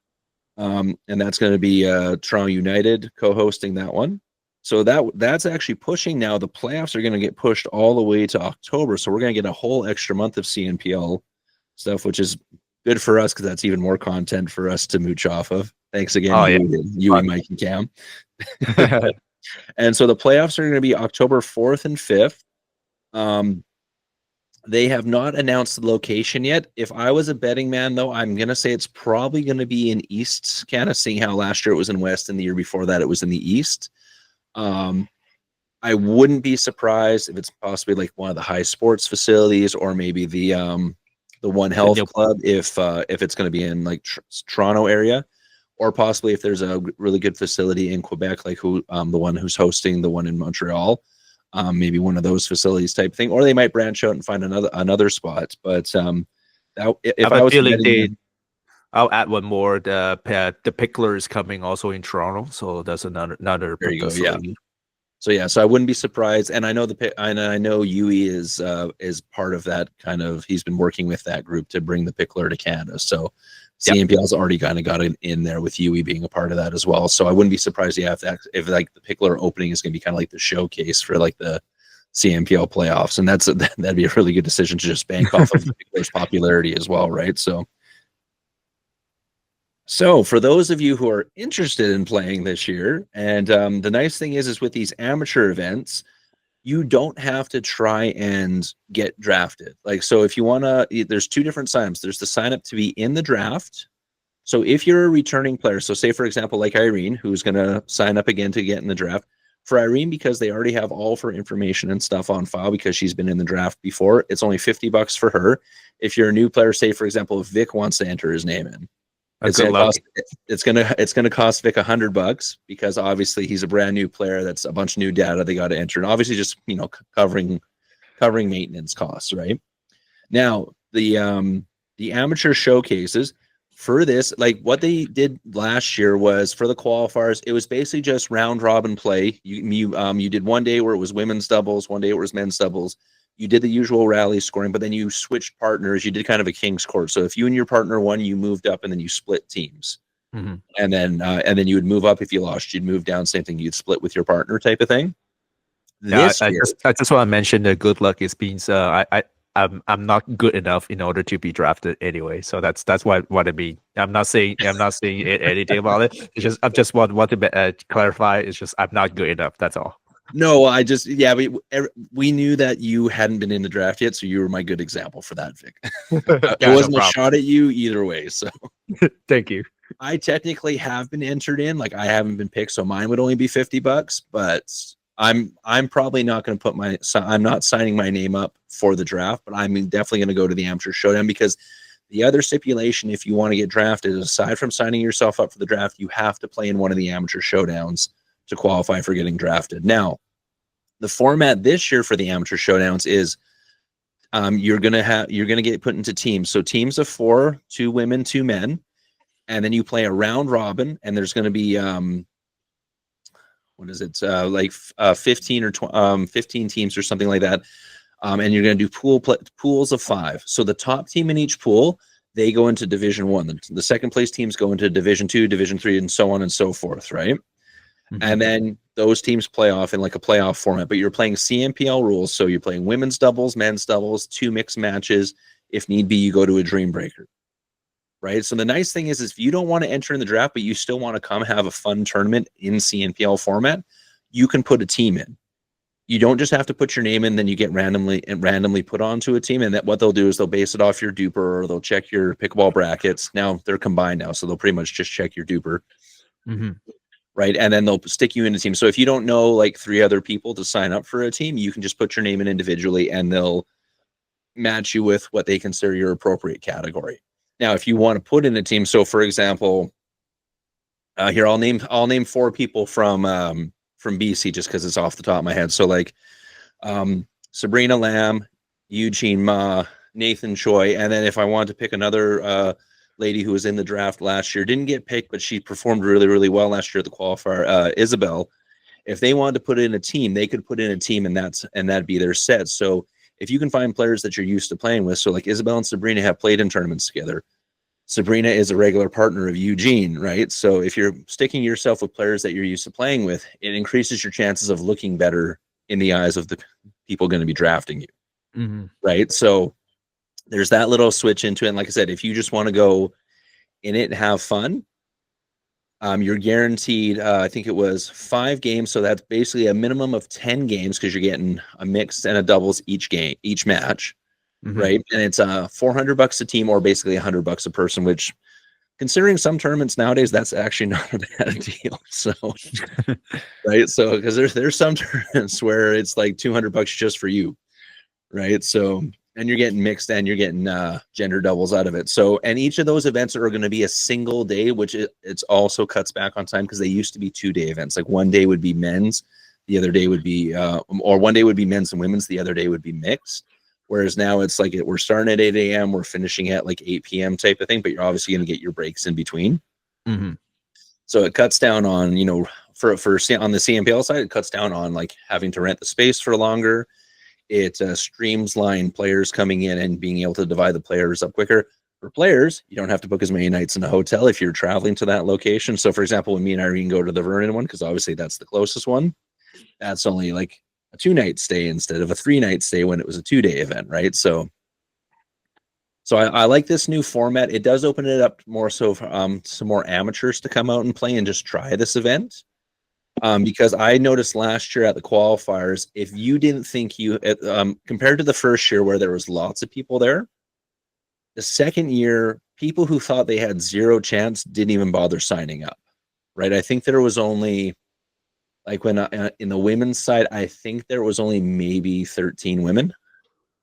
and that's going to be Toronto United co-hosting that one. So that's actually pushing now. The playoffs are going to get pushed all the way to October, so we're going to get a whole extra month of CNPL stuff, which is good for us because that's even more content for us to mooch off of. Thanks again, you and Mike and Cam. And so the playoffs are going to be October 4th and 5th. They have not announced the location yet. If I was a betting man, though, I'm going to say it's probably going to be in East Canada, seeing how last year it was in West and the year before that it was in the East. I wouldn't be surprised if it's possibly like one of the high sports facilities, or maybe the One Health Club if it's going to be in like Toronto area. Or possibly if there's a really good facility in Quebec, like the one who's hosting the one in Montreal, maybe one of those facilities type thing. Or they might branch out and find another spot. But if I was feeling I'll add one more. The Pickler is coming also in Toronto, so that's another there you go, facility. So I wouldn't be surprised, and I know I know Yui is part of that kind of. He's been working with that group to bring the Pickler to Canada. So CNPL's already kind of got it in there with Yui being a part of that as well. So I wouldn't be surprised, if like the Pickler opening is going to be kind of like the showcase for like the CNPL playoffs, and that'd be a really good decision to just bank off of the Pickler's popularity as well, right? So for those of you who are interested in playing this year, and the nice thing is with these amateur events, you don't have to try and get drafted. Like, so if you want to, there's two different signups. There's the sign up to be in the draft. So if you're a returning player, so say for example, like Irene, who's going to sign up again to get in the draft. For Irene, because they already have all of her information and stuff on file because she's been in the draft before, it's only $50 for her. If you're a new player, say for example, if Vic wants to enter his name in, it's gonna cost Vic $100 because obviously he's a brand new player. That's a bunch of new data they got to enter, and obviously just covering maintenance costs. Right now, the amateur showcases for this, like what they did last year was for the qualifiers, it was basically just round robin play. You did one day where it was women's doubles, one day it was men's doubles. You did the usual rally scoring, but then you switched partners. You did kind of a king's court. So if you and your partner won, you moved up, and then you split teams. And then you would move up. If you lost, you'd move down. Same thing. You'd split with your partner, type of thing. I just want to mention the good luck is being. I'm not good enough in order to be drafted anyway. So that's what I mean. I'm not saying anything about it. It's just I just want to clarify. It's just I'm not good enough. That's all. No, we knew that you hadn't been in the draft yet, so you were my good example for that, Vic. It wasn't a shot at you either way. So thank you. I technically have been entered in, like I haven't been picked, so mine would only be $50, but I'm probably not going to I'm not signing my name up for the draft, but I'm definitely going to go to the amateur showdown because the other stipulation, if you want to get drafted, aside from signing yourself up for the draft, you have to play in one of the amateur showdowns to qualify for getting drafted. Now, the format this year for the amateur showdowns is you're gonna get put into teams. So teams of 4, 2 women, 2 men, and then you play a round robin, and there's going to be 15 or 15 teams or something like that. And you're going to do pools of 5. So the top team in each pool, they go into Division 1. The second place teams go into Division 2, Division 3, and so on and so forth, right? And then those teams play off in like a playoff format, but you're playing CNPL rules. So you're playing women's doubles, men's doubles, 2 mixed matches. If need be, you go to a dream breaker, right? So the nice thing is if you don't want to enter in the draft, but you still want to come have a fun tournament in CNPL format, you can put a team in. You don't just have to put your name in, then you get randomly put onto a team. And that what they'll do is they'll base it off your duper, or they'll check your pickleball brackets. Now they're combined now, so they'll pretty much just check your duper. Right. And then they'll stick you in a team. So if you don't know like 3 other people to sign up for a team, you can just put your name in individually and they'll match you with what they consider your appropriate category. Now, if you want to put in a team, so for example, here I'll name 4 people from BC just because it's off the top of my head. So like Sabrina Lamb, Eugene Ma, Nathan Choi, and then if I want to pick another lady who was in the draft last year, didn't get picked, but she performed really, really well last year at the qualifier, Isabel. If they wanted to put in a team, they could put in a team, and that'd be their set. So if you can find players that you're used to playing with, so like Isabel and Sabrina have played in tournaments together. Sabrina is a regular partner of Eugene, right? So if you're sticking yourself with players that you're used to playing with, it increases your chances of looking better in the eyes of the people going to be drafting you, right? So there's that little switch into it. And like I said, if you just want to go in it and have fun, you're guaranteed, I think it was 5 games. So that's basically a minimum of 10 games because you're getting a mixed and a doubles each match, right? And it's $400 a team, or basically $100 a person, which considering some tournaments nowadays, that's actually not a bad deal. So, right. So, because there's some tournaments where it's like $200 just for you, right? So, and you're getting mixed and you're getting gender doubles out of it. So, and each of those events are going to be a single day, which it's also cuts back on time because they used to be 2-day events. Like one day would be men's, the other day would be, or one day would be men's and women's, the other day would be mixed. Whereas now it's like we're starting at 8 a.m., we're finishing at like 8 p.m. type of thing, but you're obviously going to get your breaks in between. So it cuts down on, for on the CNPL side, it cuts down on like having to rent the space for longer. It streamlines players coming in and being able to divide the players up quicker. For players, you don't have to book as many nights in a hotel if you're traveling to that location. So, for example, when me and Irene go to the Vernon one, because obviously that's the closest one, that's only like a 2-night stay instead of a 3-night stay when it was a 2-day event, right? So I like this new format. It does open it up more so for some more amateurs to come out and play and just try this event. Because I noticed last year at the qualifiers, if you didn't think compared to the first year where there was lots of people there, the second year, people who thought they had 0 chance didn't even bother signing up, right? I think there was only, like when in the women's side, I think there was only maybe 13 women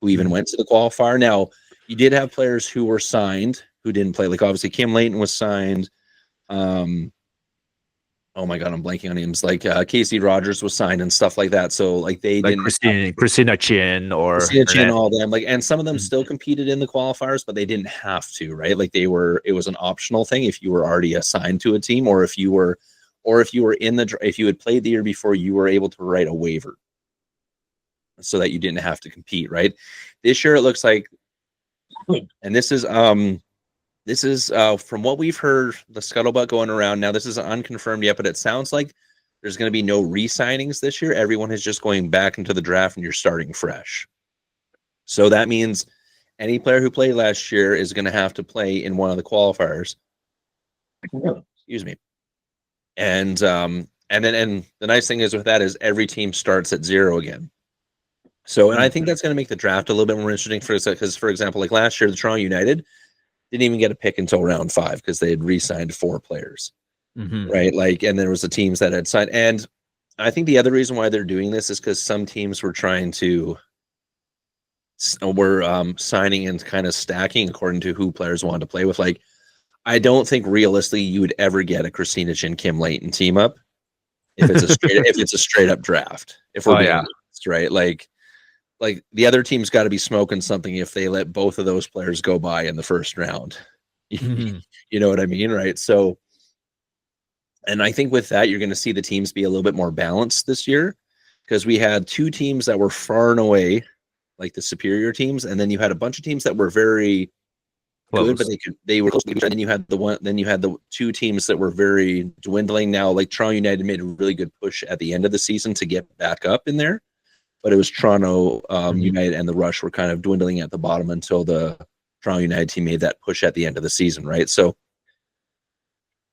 who even went to the qualifier. Now, you did have players who were signed who didn't play. Like obviously Kim Layton was signed. Oh my God, I'm blanking on names. Like Casey Rogers was signed and stuff like that. So like they like didn't Christina Chin all of them. Like, and some of them still competed in the qualifiers, but they didn't have to, right? Like it was an optional thing if you were already assigned to a team, or if you had played the year before, you were able to write a waiver so that you didn't have to compete, right? This year it looks like, and this is from what we've heard, the scuttlebutt going around. Now, this isn't unconfirmed yet, but it sounds like there's going to be no re-signings this year. Everyone is just going back into the draft and you're starting fresh. So that means any player who played last year is going to have to play in one of the qualifiers. Excuse me. And the nice thing is with that is every team starts at 0 again. So, and I think that's going to make the draft a little bit more interesting because, for example, like last year, the Toronto United didn't even get a pick until round 5 because they had re-signed 4 players, right? Like, and there was the teams that had signed. And I think the other reason why they're doing this is because some teams were signing and kind of stacking according to who players wanted to play with. Like, I don't think realistically you would ever get a Christina Chin, Kim Layton team up if it's a straight up draft. If we're being honest, right? Like the other team's got to be smoking something if they let both of those players go by in the first round. You know what I mean, right? So, and I think with that, you're going to see the teams be a little bit more balanced this year, because we had two teams that were far and away like the superior teams, and then you had a bunch of teams that were very good, but they were close. And then you had the two teams that were very dwindling. Now, like Toronto United made a really good push at the end of the season to get back up in there, but it was Toronto United and the Rush were kind of dwindling at the bottom until the Toronto United team made that push at the end of the season, right? So,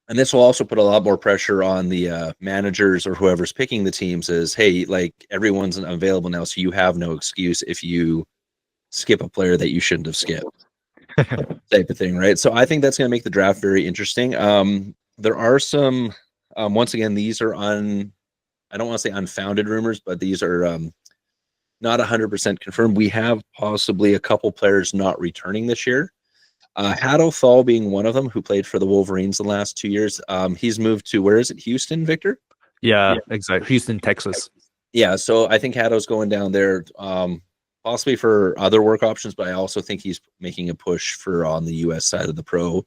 and this will also put a lot more pressure on the managers or whoever's picking the teams is, hey, like everyone's available now, so you have no excuse if you skip a player that you shouldn't have skipped. Type of thing, right? So I think that's going to make the draft very interesting. There are some, once again, these are I don't want to say unfounded rumors, but these are not 100% confirmed. We have possibly a couple players not returning this year. Haddo Thal being one of them, who played for the Wolverines the last 2 years. He's moved to, where is it? Houston, Victor? Yeah, exactly. Houston, Texas. Yeah, so I think Haddo's going down there, possibly for other work options, but I also think he's making a push for on the U.S. side of the pro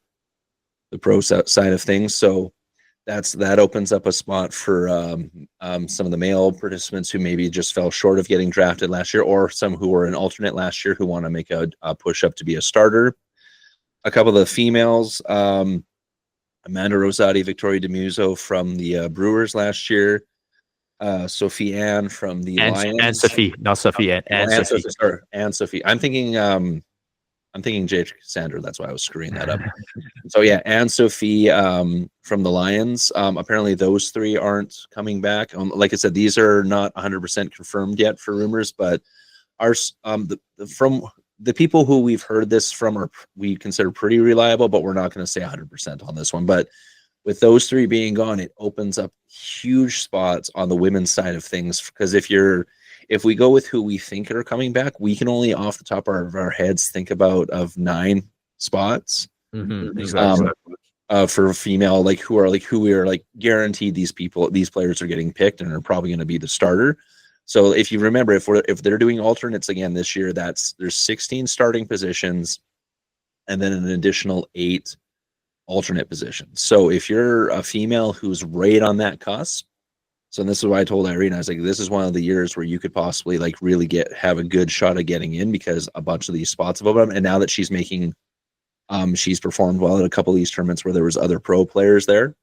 side of things. So that opens up a spot for some of the male participants who maybe just fell short of getting drafted last year, or some who were an alternate last year who want to make a push up to be a starter. A couple of the females, Amanda Rosati, Victoria DeMuso from the Brewers last year, Sophie Ann from the Lions. And Sophie, not Sophie, and Sophie. Sorry, and Sophie. I'm thinking Jake Sander. That's why I was screwing that up. So yeah, and Sophie from the Lions. Apparently those three aren't coming back. Like I said, these are not 100% confirmed yet for rumors, but from the people who we've heard this from we consider pretty reliable, but we're not going to say 100% on this one. But with those three being gone, it opens up huge spots on the women's side of things. Because if we go with who we think are coming back, we can only off the top of our heads think about 9 spots. Exactly. For female, who we are guaranteed these players are getting picked and are probably going to be the starter. So if you remember, if they're doing alternates again this year, there's 16 starting positions and then an additional 8 alternate positions. So if you're a female who's right on that cusp, so this is why I told Irene, I was like, this is one of the years where you could possibly really have a good shot at getting in, because a bunch of these spots have opened up. And now that she's making, she's performed well at a couple of these tournaments where there was other pro players there.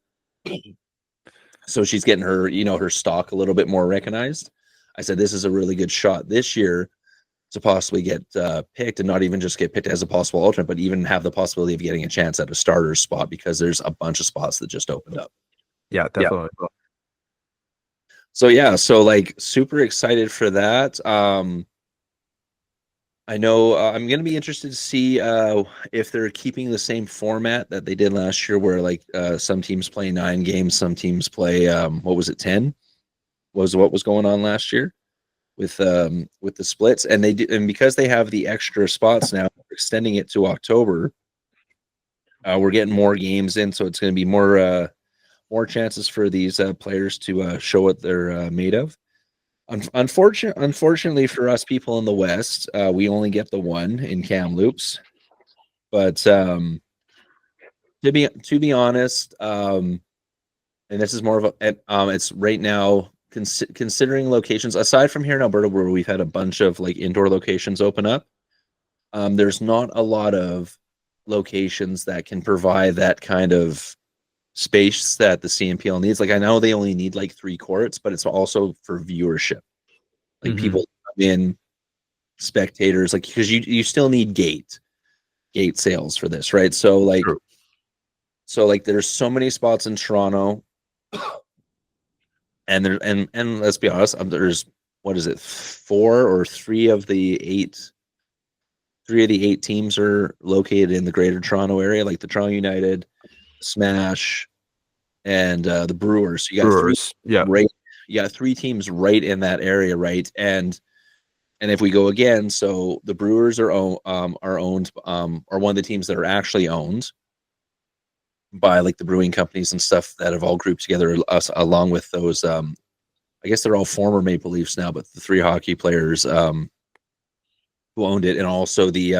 So she's getting her, her stock a little bit more recognized. I said, this is a really good shot this year to possibly get picked, and not even just get picked as a possible alternate, but even have the possibility of getting a chance at a starter spot, because there's a bunch of spots that just opened up. Yeah, definitely. Yeah. So super excited for that. I know I'm going to be interested to see if they're keeping the same format that they did last year, where some teams play 9 games, some teams play 10 was what was going on last year with the splits, and because they have the extra spots now, extending it to October, we're getting more games in, so it's going to be more chances for these players to show what they're made of. Unfortunately for us people in the West, we only get the one in Kamloops, but to be honest, and this is more of it's right now. Considering locations aside from here in Alberta, where we've had a bunch of indoor locations open up, there's not a lot of locations that can provide that kind of space that the CNPL needs. I know they only need 3 courts, but it's also for viewership. People come in, spectators, because you still need gate sales for this, right? So there's so many spots in Toronto. And let's be honest, there's 4 or 3 of the 8 teams are located in the Greater Toronto area, like the Toronto United, Smash, and the Brewers. So you got Brewers, 3, you got 3 teams right in that area, right? And if we go again, so the Brewers are owned, are one of the teams that are actually owned by like the brewing companies and stuff that have all grouped together, us along with those. I guess they're all former Maple Leafs now, but the 3 hockey players who owned it, and also the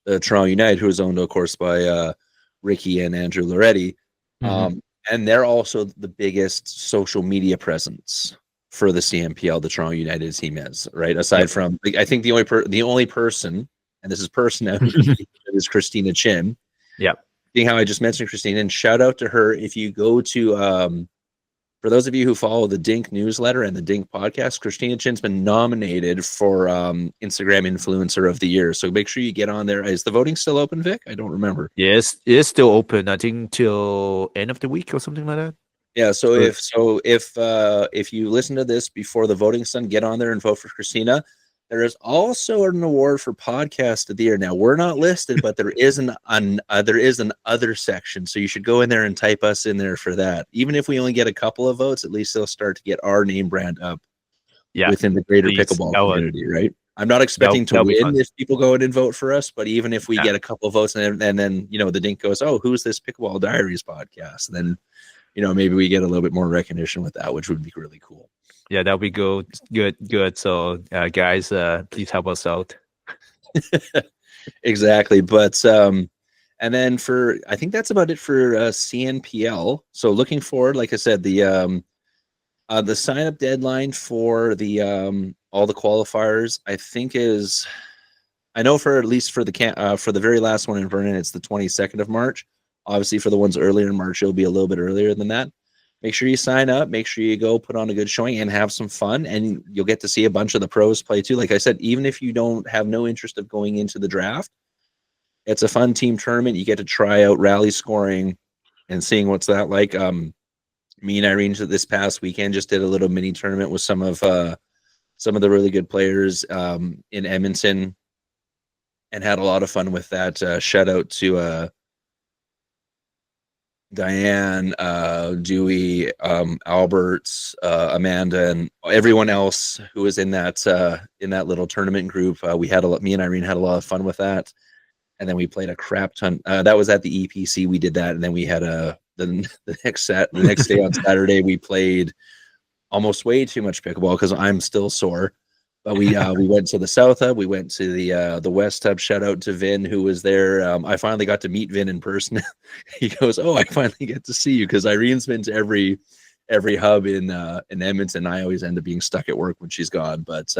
Toronto United, who was owned, of course, by Ricky and Andrew Loretti. And they're also the biggest social media presence for the CNPL, the Toronto United team is, right? Aside from, like, I think the only person, and this is person is Christina Chin. Yep. Seeing how I just mentioned Christina, and shout out to her. If you go to, for those of you who follow the Dink newsletter and the Dink podcast, Christina Chin's been nominated for Instagram Influencer of the Year. So make sure you get on there. Is the voting still open, Vic? I don't remember. Yes, it is still open. I think till end of the week or something like that. Yeah. So if you listen to this before the voting's done, get on there and vote for Christina. There is also an award for podcast of the year. Now we're not listed, but there is an other section. So you should go in there and type us in there for that. Even if we only get a couple of votes, at least they'll start to get our name brand up within the greater pickleball community, right? I'm not expecting to win if people go in and vote for us, but even if we get a couple of votes and then the Dink goes, oh, who's this Pickleball Diaries podcast? And then maybe we get a little bit more recognition with that, which would be really cool. Yeah, that'll be good. So, guys, please help us out. Exactly. But and then I think that's about it for CNPL. So looking forward, like I said, the sign up deadline for the all the qualifiers, I think I know for at least for the very last one in Vernon, it's the 22nd of March. Obviously, for the ones earlier in March, it'll be a little bit earlier than that. Make sure you sign up. Make sure you go put on a good showing and have some fun. And you'll get to see a bunch of the pros play too. Like I said, even if you don't have no interest of going into the draft, it's a fun team tournament. You get to try out rally scoring and seeing what's that like. Me and Irene this past weekend just did a little mini tournament with some of the really good players in Edmonton, and had a lot of fun with that. Shout out to Diane, Dewey, Alberts, Amanda, and everyone else who was in that little tournament group. Me and Irene had a lot of fun with that, and then we played a crap ton. That was at the EPC. We did that, and then we had the next day on Saturday we played almost way too much pickleball because I'm still sore. But we went to the South Hub, we went to the West Hub. Shout out to Vin who was there. I finally got to meet Vin in person. He goes, "Oh, I finally get to see you," because Irene's been to every hub in Edmonton. I always end up being stuck at work when she's gone. But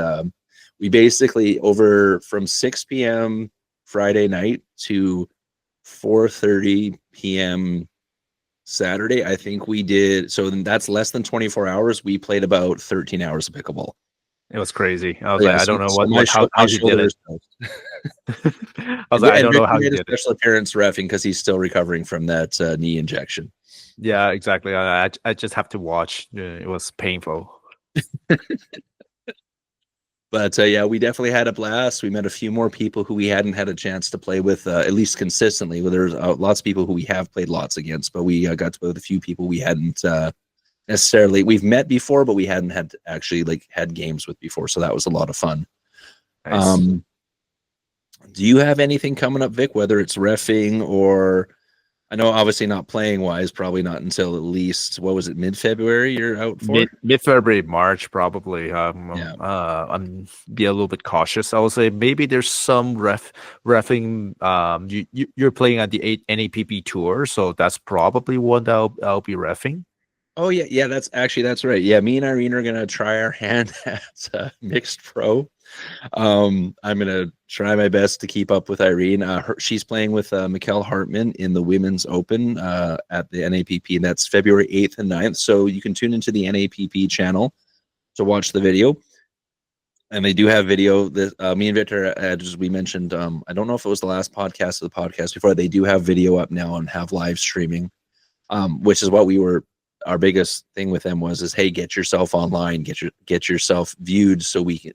we basically from 6 p.m. Friday night to 4:30 p.m. Saturday, I think we did. So that's less than 24 hours. We played about 13 hours of pickleball. It was crazy. I was like, I don't know how you did it. I was like, I don't know how you did it. Special appearance reffing because he's still recovering from that knee injection. Yeah, exactly. I just have to watch. It was painful. But yeah, we definitely had a blast. We met a few more people who we hadn't had a chance to play with, at least consistently. Well, there's lots of people who we have played lots against, but we got to play with a few people we hadn't necessarily. We've met before, but we hadn't had games with before. So that was a lot of fun. Nice. Do you have anything coming up, Vic? Whether it's reffing or, I know obviously not playing wise, probably not until at least, what was it, mid-February you're out for? Mid-February, March, probably. I'm be a little bit cautious. I would say maybe there's some reffing. You're playing at the NAPP tour, so that's probably one that I'll be reffing. Oh yeah, that's right. Yeah, me and Irene are gonna try our hand at mixed pro. I'm gonna try my best to keep up with Irene. She's playing with Mikkel Hartman in the Women's Open at the NAPP, and that's February 8th and 9th. So you can tune into the NAPP channel to watch the video. And they do have video. Me and Victor, as we mentioned, I don't know if it was the last podcast or the podcast before. They do have video up now and have live streaming, which is what our biggest thing with them is, hey, get yourself online, get yourself viewed so we can,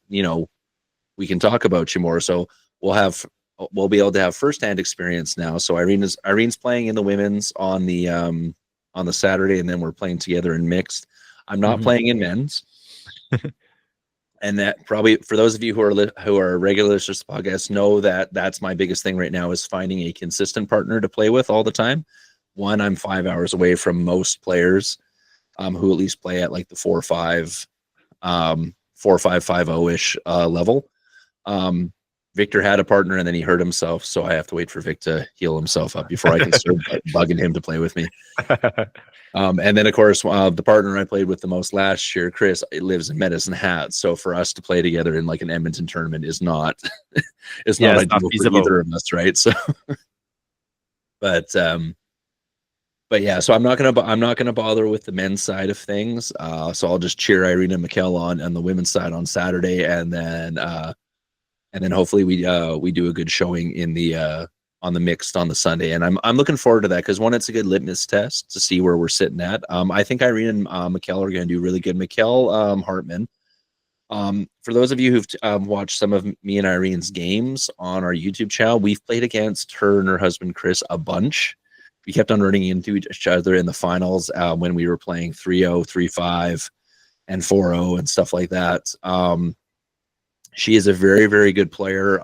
we can talk about you more. So we'll be able to have firsthand experience now. So Irene's playing in the women's on the Saturday, and then we're playing together in mixed. I'm not playing in men's. And that probably for those of you who are regular listeners to the podcast know that that's my biggest thing right now is finding a consistent partner to play with all the time. One, I'm 5 hours away from most players who at least play at like the 4-5, 4-5-5-0-ish level. Victor had a partner and then he hurt himself, so I have to wait for Vic to heal himself up before I can start bugging him to play with me. And then, of course, the partner I played with the most last year, Chris, lives in Medicine Hat. So for us to play together in like an Edmonton tournament is not, it's not ideal for either of us, right? So, but yeah, so I'm not gonna bother with the men's side of things. So I'll just cheer Irene and Mikkel on the women's side on Saturday, and then hopefully we do a good showing in the on the mixed on the Sunday, and I'm looking forward to that because one, it's a good litmus test to see where we're sitting at. I think Irene and Mikkel are going to do really good. Mikkel Hartman, for those of you who've watched some of me and Irene's games on our YouTube channel, we've played against her and her husband Chris a bunch. We kept on running into each other in the finals when we were playing 3-0, 3-5, and 4-0 and stuff like that. She is a very, very good player.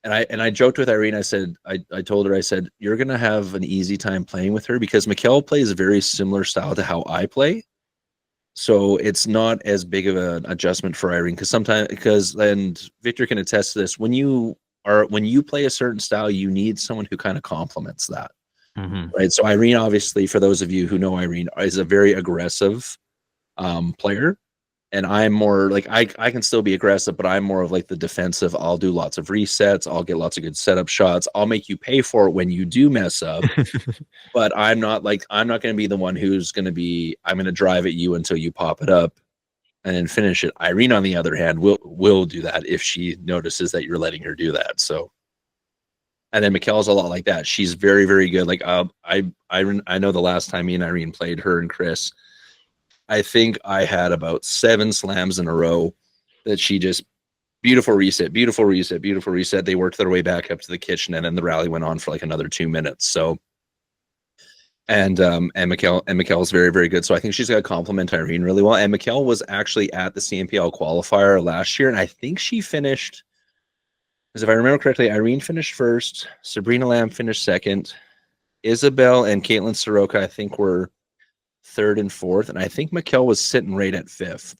And I joked with Irene. I said, I told her, I said, you're going to have an easy time playing with her because Mikkel plays a very similar style to how I play. So it's not as big of an adjustment for Irene and Victor can attest to this. When you play a certain style, you need someone who kind of complements that. Right. So Irene, obviously, for those of you who know Irene, is a very aggressive player. And I'm more like, I can still be aggressive, but I'm more of like the defensive. I'll do lots of resets. I'll get lots of good setup shots. I'll make you pay for it when you do mess up. But I'm not going to be the one who's going to be, I'm going to drive at you until you pop it up and then finish it. Irene, on the other hand, will do that if she notices that you're letting her do that. So, and then Mikkel's a lot like that. She's very, very good. Like I know the last time me and Irene played, her and Chris, I think I had about 7 slams in a row that she just beautiful reset. They worked their way back up to the kitchen, and then the rally went on for like another 2 minutes. So, and Mikkel is very, very good. So I think she's got to complement Irene really well. And Mikkel was actually at the CNPL qualifier last year, and I think she finished, because if I remember correctly, Irene finished first, Sabrina Lamb finished second, Isabel and Caitlin Soroka I think were third and fourth, and I think Mikkel was sitting right at 5th.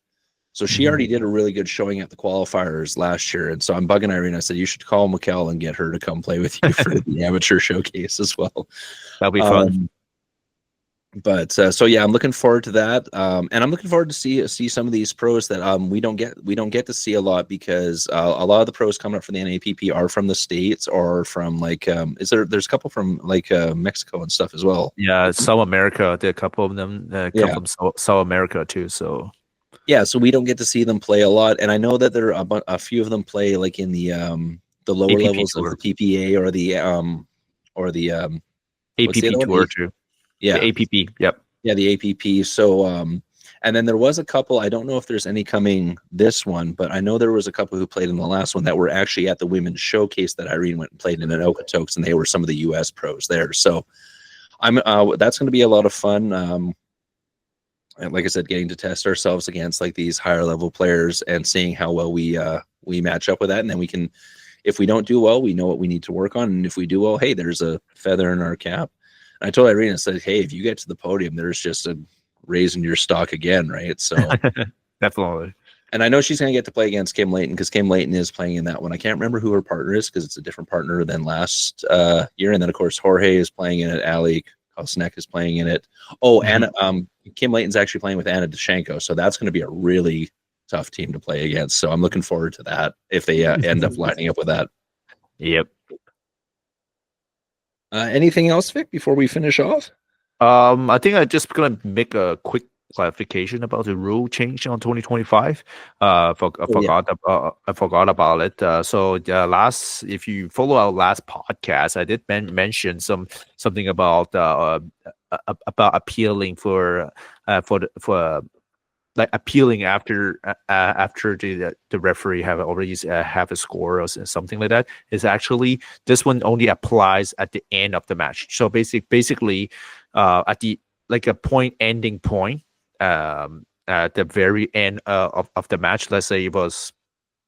So she already did a really good showing at the qualifiers last year. And so I'm bugging Irene. I said, you should call Mikkel and get her to come play with you for the amateur showcase as well. That'll be fun. But so yeah, I'm looking forward to that. And I'm looking forward to see some of these pros that we don't get to see a lot because a lot of the pros coming up from the NAPP are from the States or from like there's a couple from like Mexico and stuff as well. Yeah, South America. There are a couple of them come from South America too. So yeah, so we don't get to see them play a lot, and I know that there are a few of them play like in the lower APP levels tour. Of the PPA or the APP tour too. Yeah, the APP. Yep. Yeah, the APP. So, and then there was a couple. I don't know if there's any coming this one, but I know there was a couple who played in the last one that were actually at the women's showcase that Irene went and played in Okotoks, and they were some of the U.S. pros there. So, that's going to be a lot of fun. And like I said, getting to test ourselves against like these higher level players and seeing how well we match up with that, and then we can, if we don't do well, we know what we need to work on, and if we do well, hey, there's a feather in our cap. I told Irene, I said, hey, if you get to the podium, there's just a raising your stock again, right? So definitely. And I know she's going to get to play against Kim Layton because Kim Layton is playing in that one. I can't remember who her partner is because it's a different partner than last year. And then, of course, Jorge is playing in it. Ali Kosnek is playing in it. Oh, and Kim Layton's actually playing with Anna Dashenko. So that's going to be a really tough team to play against. So I'm looking forward to that if they end up lining up with that. Yep. Anything else, Vic, before we finish off? I think I'm just gonna make a quick clarification about the rule change on 2025. I forgot about it. So if you follow our last podcast, I did mention something about appealing for like appealing after the referee have already have a score or something like that. Is actually this one only applies at the end of the match. So basically at the like a ending point, at the very end of the match, let's say it was,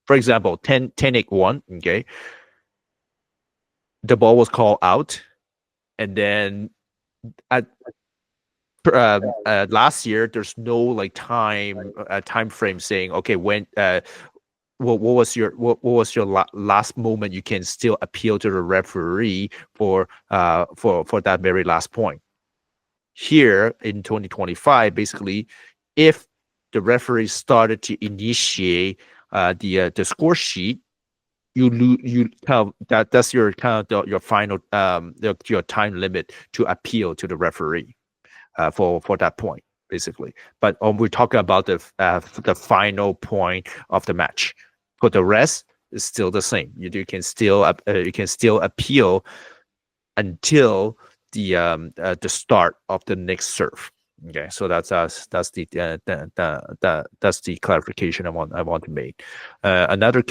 for example, 10-8-1, okay, the ball was called out, and then at last year there's no like time frame saying, okay, when what was your last moment you can still appeal to the referee for that very last point. Here in 2025, basically, if the referee started to initiate the score sheet, you kind of that's your kind of your final your time limit to appeal to the referee for that point, basically. But we're talking about the final point of the match. For the rest, it's still the same. You can still appeal until the start of the next serve. Okay, so that's the clarification I want to make. Another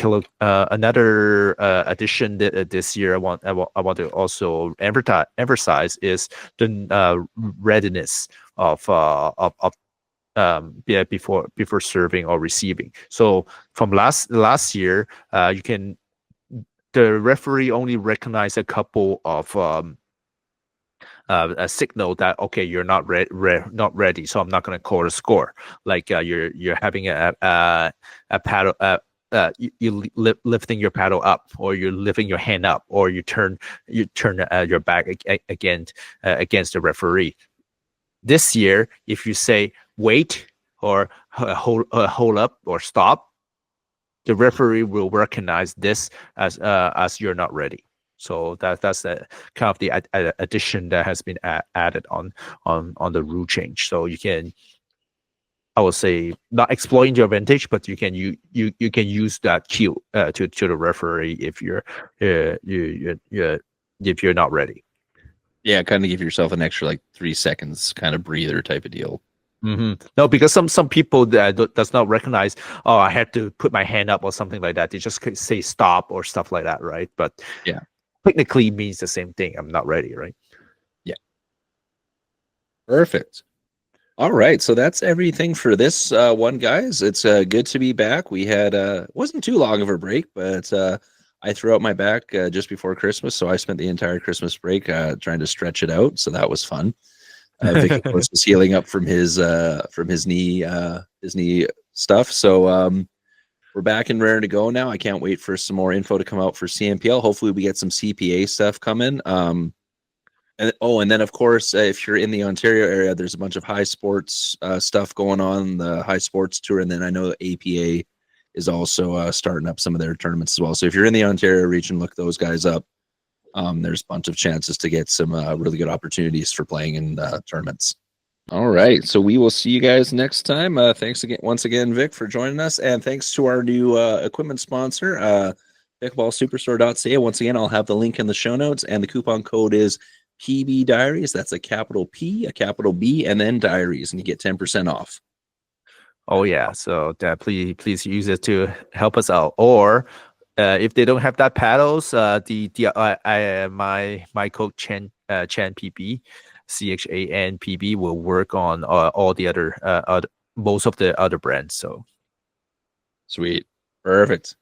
addition this year I want to also emphasize is the readiness of before serving or receiving. So from last year, the referee only recognized a couple of a signal that, okay, you're not ready, so I'm not going to call a score. Like you're having a paddle, you lifting your paddle up, or you're lifting your hand up, or you turn your back against the referee. This year, if you say wait or hold up or stop, the referee will recognize this as you're not ready. So that's the kind of the addition that has been added on the rule change. So you can, I would say, not exploiting your advantage, but you can use that cue to the referee if you're not ready. Yeah, kind of give yourself an extra like 3 seconds kind of breather type of deal. Mm-hmm. No, because some people that does not recognize, oh, I had to put my hand up or something like that. They just say stop or stuff like that, right? But yeah, technically means the same thing. I'm not ready, right? Yeah. Perfect. All right, so that's everything for this one, guys. It's good to be back. We had wasn't too long of a break, but I threw out my back just before Christmas, so I spent the entire Christmas break trying to stretch it out. So that was fun. Vic, of course, was healing up from his knee stuff. So we're back and raring to go now. I can't wait for some more info to come out for CNPL. Hopefully, we get some CPA stuff coming. And then of course, if you're in the Ontario area, there's a bunch of high sports stuff going on, the high sports tour, and then I know APA is also starting up some of their tournaments as well. So if you're in the Ontario region, look those guys up. There's a bunch of chances to get some really good opportunities for playing in tournaments. All right, so we will see you guys next time. Thanks once again, Vic, for joining us, and thanks to our new equipment sponsor, Pickleballsuperstore.ca. Once again, I'll have the link in the show notes, and the coupon code is PBdairies. That's a capital P, a capital B, and then Diaries, and you get 10% off. Oh yeah, so please use it to help us out. Or if they don't have that paddles, my code Chan PB, CHAN PB will work on all the other most of the other brands. So sweet, perfect.